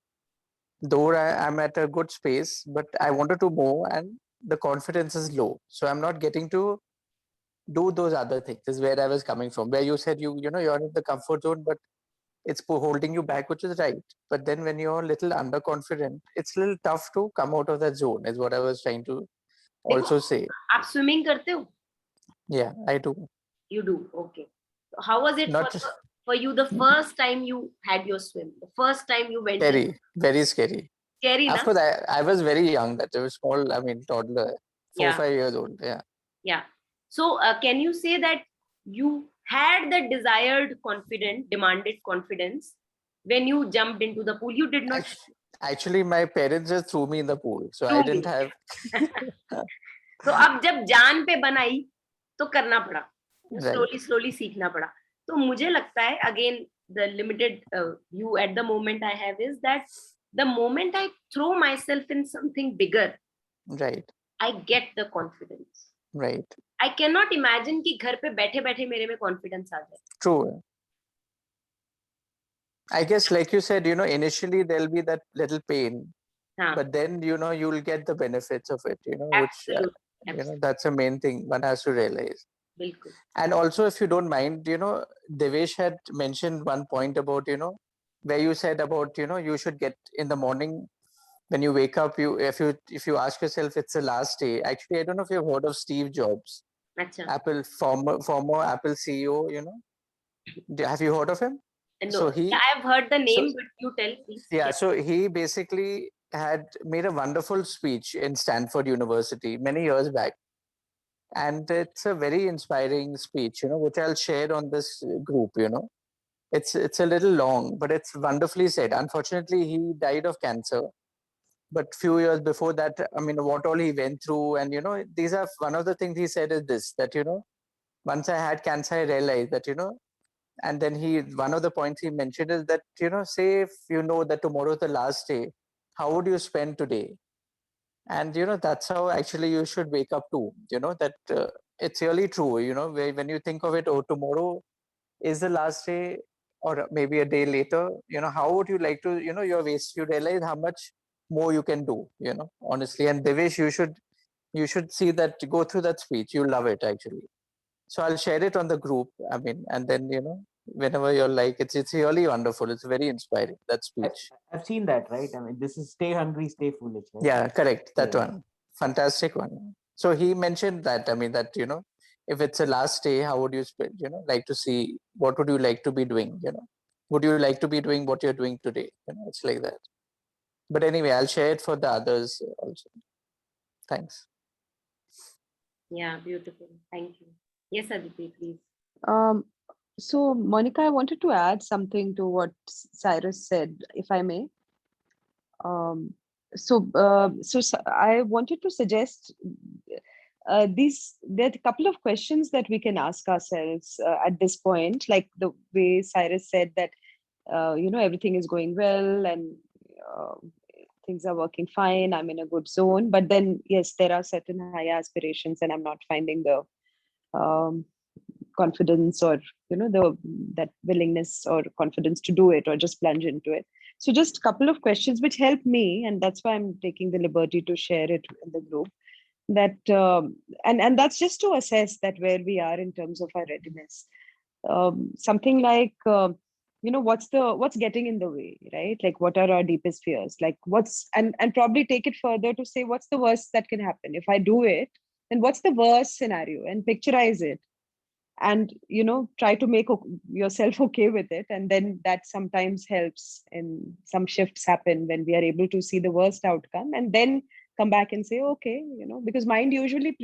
though I'm at a good space, but I wanted to move and the confidence is low. So I'm not getting to do those other things. Is where I was coming from, where you said you're in the comfort zone, but it's holding you back, which is right. But then when you're a little underconfident, it's a little tough to come out of that zone, is what I was trying to देखो, also say. आप swimming करते हो? Yeah, I do. You do. Okay. So how was it Not for you the first time you had your swim? The first time you went in? scary, very scary. Scary, Of na? course, I was very young. That I was small. I mean, toddler, 4-5 years old. Yeah. Yeah. So can you say that you had the desired demanded confidence when you jumped into the pool? You did not. Actually, my parents just threw me in the pool, so I Threw didn't me. have. तो अब जब जान पे बनाई तो करना पड़ा, Right. slowly सीखना पड़ा. तो मुझे लगता है, again, the limited view at the moment I have is that the moment I throw myself in something bigger, Right. I get the confidence. Right. I cannot imagine कि घर पे बैठे बैठे मेरे में confidence आ जाए. True. I guess, like you said, initially there'll be that little pain, हाँ. but then you'll get the benefits of it. Which Absolutely. that's the main thing one has to realize. बिल्कुल. And also, if you don't mind, Devesh had mentioned one point about where you said about you should get in the morning when you wake up. If you ask yourself, it's the last day. Actually, I don't know if you've heard of Steve Jobs, अच्छा. Apple former Apple CEO. Have you heard of him? No, So he. I have heard the name, so- but you tell, please. Yeah, so he basically had made a wonderful speech in Stanford University many years back. And it's a very inspiring speech, which I'll share on this group. It's a little long, but it's wonderfully said. Unfortunately, he died of cancer. But few years before that, I mean, what all he went through, and these are one of the things he said is this, that once I had cancer, I realized that and then one of the points he mentioned is that say if you know that tomorrow is the last day, how would you spend today? And that's how actually you should wake up to, that it's really true. When you think of it, oh, tomorrow is the last day, or maybe a day later, how would you like to, your waste, you realize how much more you can do, honestly. And Devesh, you should see that, go through that speech. You love it actually. So I'll share it on the group. I mean, and then whenever you're like, it's really wonderful. It's very inspiring, that speech. I've seen that, right? I mean, this is stay hungry, stay foolish, right? Yeah, correct. That Yeah. one. Fantastic one. So he mentioned that, I mean, that, if it's a last day, how would you spend, like to see, what would you like to be doing, Would you like to be doing what you're doing today? It's like that. But anyway, I'll share it for the others also. Thanks. Yeah, beautiful. Thank you. Yes, Aditi, please. So, Monica, I wanted to add something to what Cyrus said, if I may. I wanted to suggest there are a couple of questions that we can ask ourselves at this point, like the way Cyrus said that everything is going well and things are working fine, I'm in a good zone, but then yes, there are certain high aspirations and I'm not finding the confidence or that willingness or confidence to do it or just plunge into it. So just a couple of questions which help me, and that's why I'm taking the liberty to share it in the group, that and that's just to assess that where we are in terms of our readiness. Something like what's getting in the way, right? Like what are our deepest fears, like and probably take it further to say what's the worst that can happen if I do it, then what's the worst scenario, and picturize it. and try to make yourself okay with it, and then that sometimes helps, and some shifts happen when we are able to see the worst outcome and then come back and say, okay, because mind usually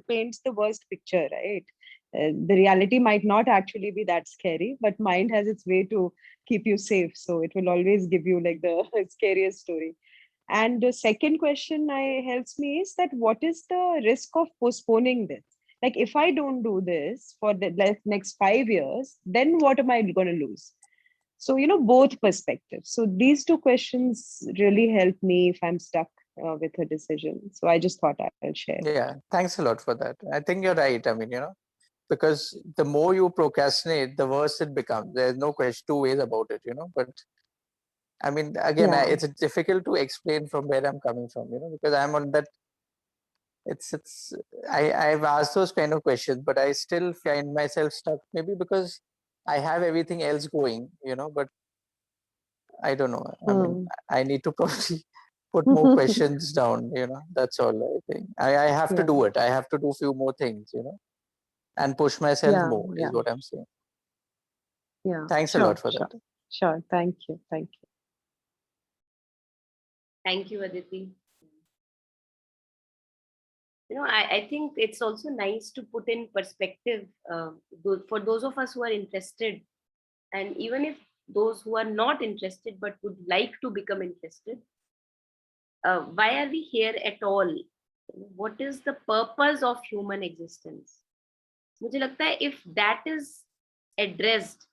paints the worst picture, right? The reality might not actually be that scary, but mind has its way to keep you safe, so it will always give you like the scariest story. And the second question I helps me is that what is the risk of postponing this? Like, if I don't do this for the next 5 years, then what am I going to lose? So, both perspectives. So these two questions really help me if I'm stuck with a decision. So I just thought I'll share. Yeah, thanks a lot for that. I think you're right. I mean, because the more you procrastinate, the worse it becomes. There's no question, two ways about it, But I mean, again, Yeah. it's difficult to explain from where I'm coming from, because I'm on that. I've asked those kind of questions, but I still find myself stuck. Maybe because I have everything else going, but I don't know. I mean, I need to probably put more questions down, that's all I think. I have to Yeah. do it. I have to do a few more things, and push myself Yeah. more Yeah. is what I'm saying. Yeah. Thanks a Sure, lot for sure. that. Sure. Thank you. Thank you. Thank you, Aditi. I think it's also nice to put in perspective for those of us who are interested, and even if those who are not interested but would like to become interested, why are we here at all? What is the purpose of human existence? मुझे लगता है if that is addressed,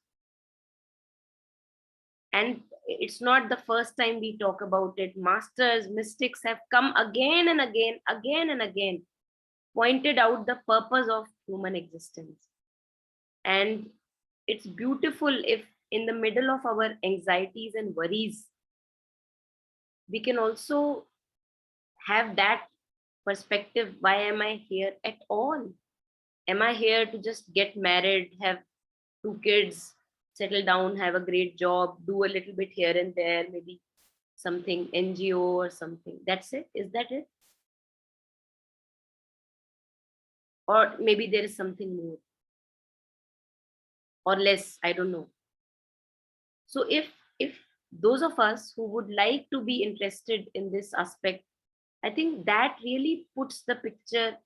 and it's not the first time we talk about it, masters, mystics have come again and again, pointed out the purpose of human existence. And it's beautiful if in the middle of our anxieties and worries, we can also have that perspective. Why am I here at all? Am I here to just get married, have 2 kids, settle down, have a great job, do a little bit here and there, maybe something NGO or something? That's it? Is that it? Or maybe there is something more or less, I don't know. So if those of us who would like to be interested in this aspect, I think that really puts the picture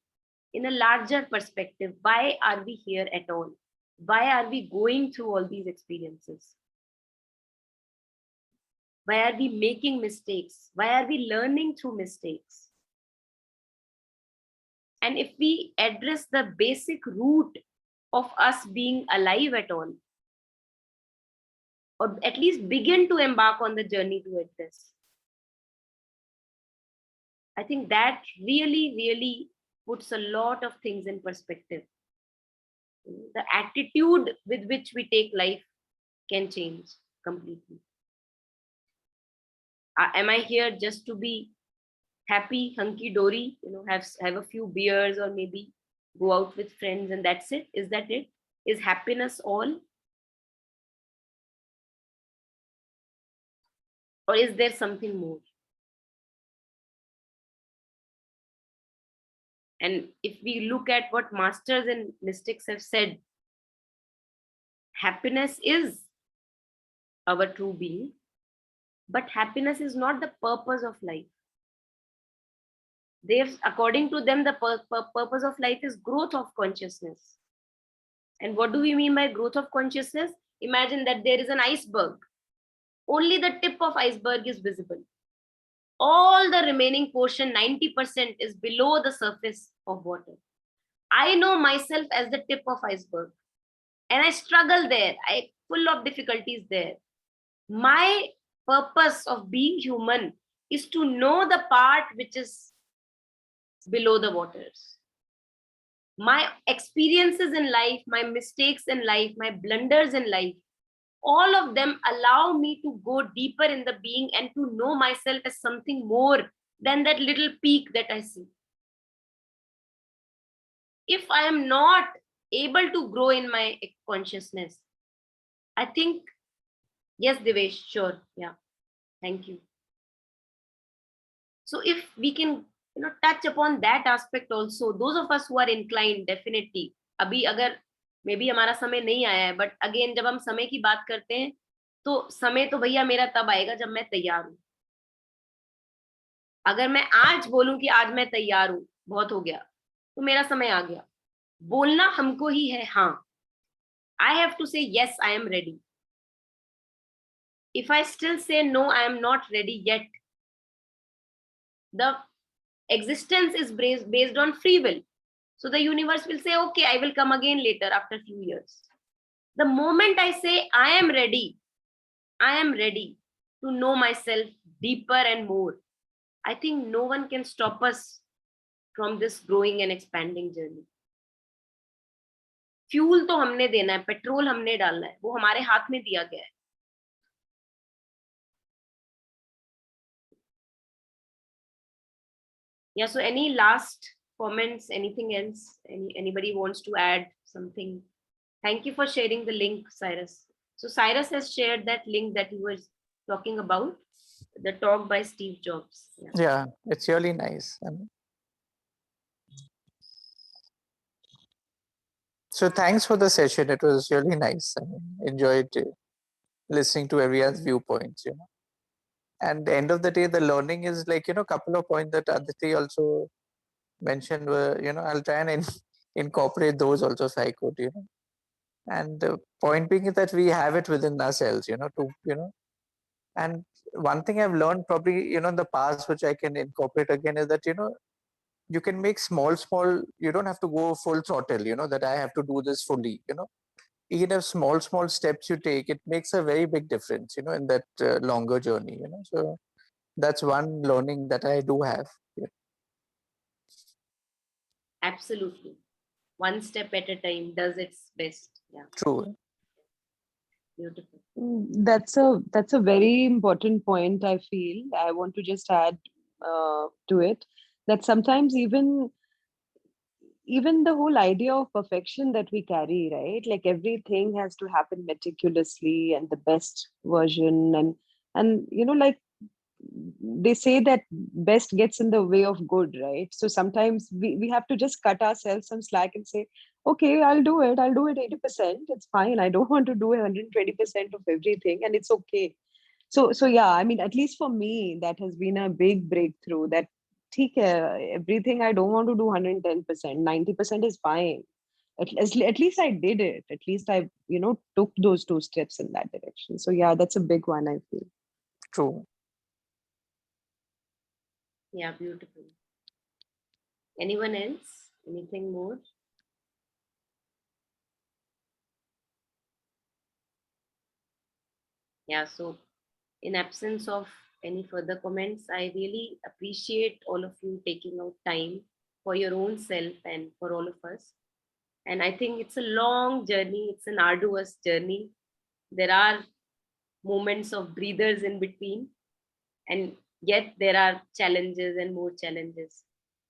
in a larger perspective. Why are we here at all? Why are we going through all these experiences? Why are we making mistakes? Why are we learning through mistakes? And if we address the basic root of us being alive at all, or at least begin to embark on the journey to address, I think that really, really puts a lot of things in perspective. The attitude with which we take life can change completely. Am I here just to be happy, hunky dory, have a few beers or maybe go out with friends and that's it? Is that it? Is happiness all? Or is there something more? And if we look at what masters and mystics have said, happiness is our true being, but happiness is not the purpose of life. According to them, the purpose of life is growth of consciousness. And what do we mean by growth of consciousness? Imagine that there is an iceberg. Only the tip of iceberg is visible. All the remaining portion, 90%, is below the surface of water. I know myself as the tip of iceberg, and I struggle there. I full of difficulties there. My purpose of being human is to know the part which is below the waters. My experiences in life, my mistakes in life, my blunders in life, all of them allow me to go deeper in the being and to know myself as something more than that little peak that I see. If I am not able to grow in my consciousness, I think, yes, Devesh, sure, yeah, thank you. So if we can touch upon that aspect also, those of us who are inclined, definitely, abhi agar may be हमारा समय नहीं आया है, but again जब हम समय की बात करते हैं तो समय तो भैया मेरा तब आएगा जब मैं तैयार हूं। अगर मैं आज बोलूं कि आज मैं तैयार हूं, बहुत हो गया, तो मेरा समय आ गया। बोलना हमको ही है, हाँ, I have to say yes I am ready. If I still say no I am not ready yet, the existence is based on free will. So the universe will say, okay, I will come again later after a few years. The moment I say I am ready to know myself deeper and more, I think no one can stop us from this growing and expanding journey. Fuel तो हमने देना है, petrol हमने डालना है, वो हमारे हाथ में दिया गया है। Yeah, so any last comments, anything else, anybody wants to add something? Thank you for sharing the link, Cyrus. So Cyrus has shared that link that he was talking about, the talk by Steve Jobs. Yeah, it's really nice. So thanks for the session. It was really nice. Enjoyed listening to everyone's viewpoints, And the end of the day, the learning is like, couple of points that Aditi also mentioned were, I'll try and incorporate those also if I could, And the point being is that we have it within ourselves, and one thing I've learned probably, in the past, which I can incorporate again is that, you can make small, you don't have to go full throttle, that I have to do this fully, Even if small steps you take, it makes a very big difference, in that longer journey, So that's one learning that I do have. Absolutely. One step at a time does its best. Yeah. True. Beautiful. That's a very important point, I feel. I want to just add to it that sometimes even the whole idea of perfection that we carry, right? Like everything has to happen meticulously and the best version, and like they say that best gets in the way of good, right? So sometimes we have to just cut ourselves some slack and say, okay, I'll do it 80%. It's fine. I don't want to do 120% of everything, and it's okay. So yeah, I mean, at least for me, that has been a big breakthrough, that ठीक है, everything I don't want to do 110%, 90% is fine. At least I did it. At least I, took those 2 steps in that direction. So yeah, that's a big one, I feel. True. Yeah, beautiful. Anyone else? Anything more? Yeah, so in absence of any further comments, I really appreciate all of you taking out time for your own self and for all of us. And I think it's a long journey, it's an arduous journey. There are moments of breathers in between, and yet there are challenges and more challenges.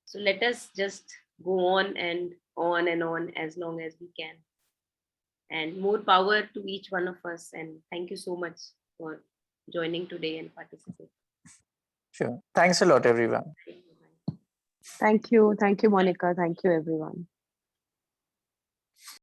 So let us just go on and on and on as long as we can. And more power to each one of us. And thank you so much for joining today and participating. Sure. Thanks a lot, everyone. Thank you, Monica. Thank you, everyone.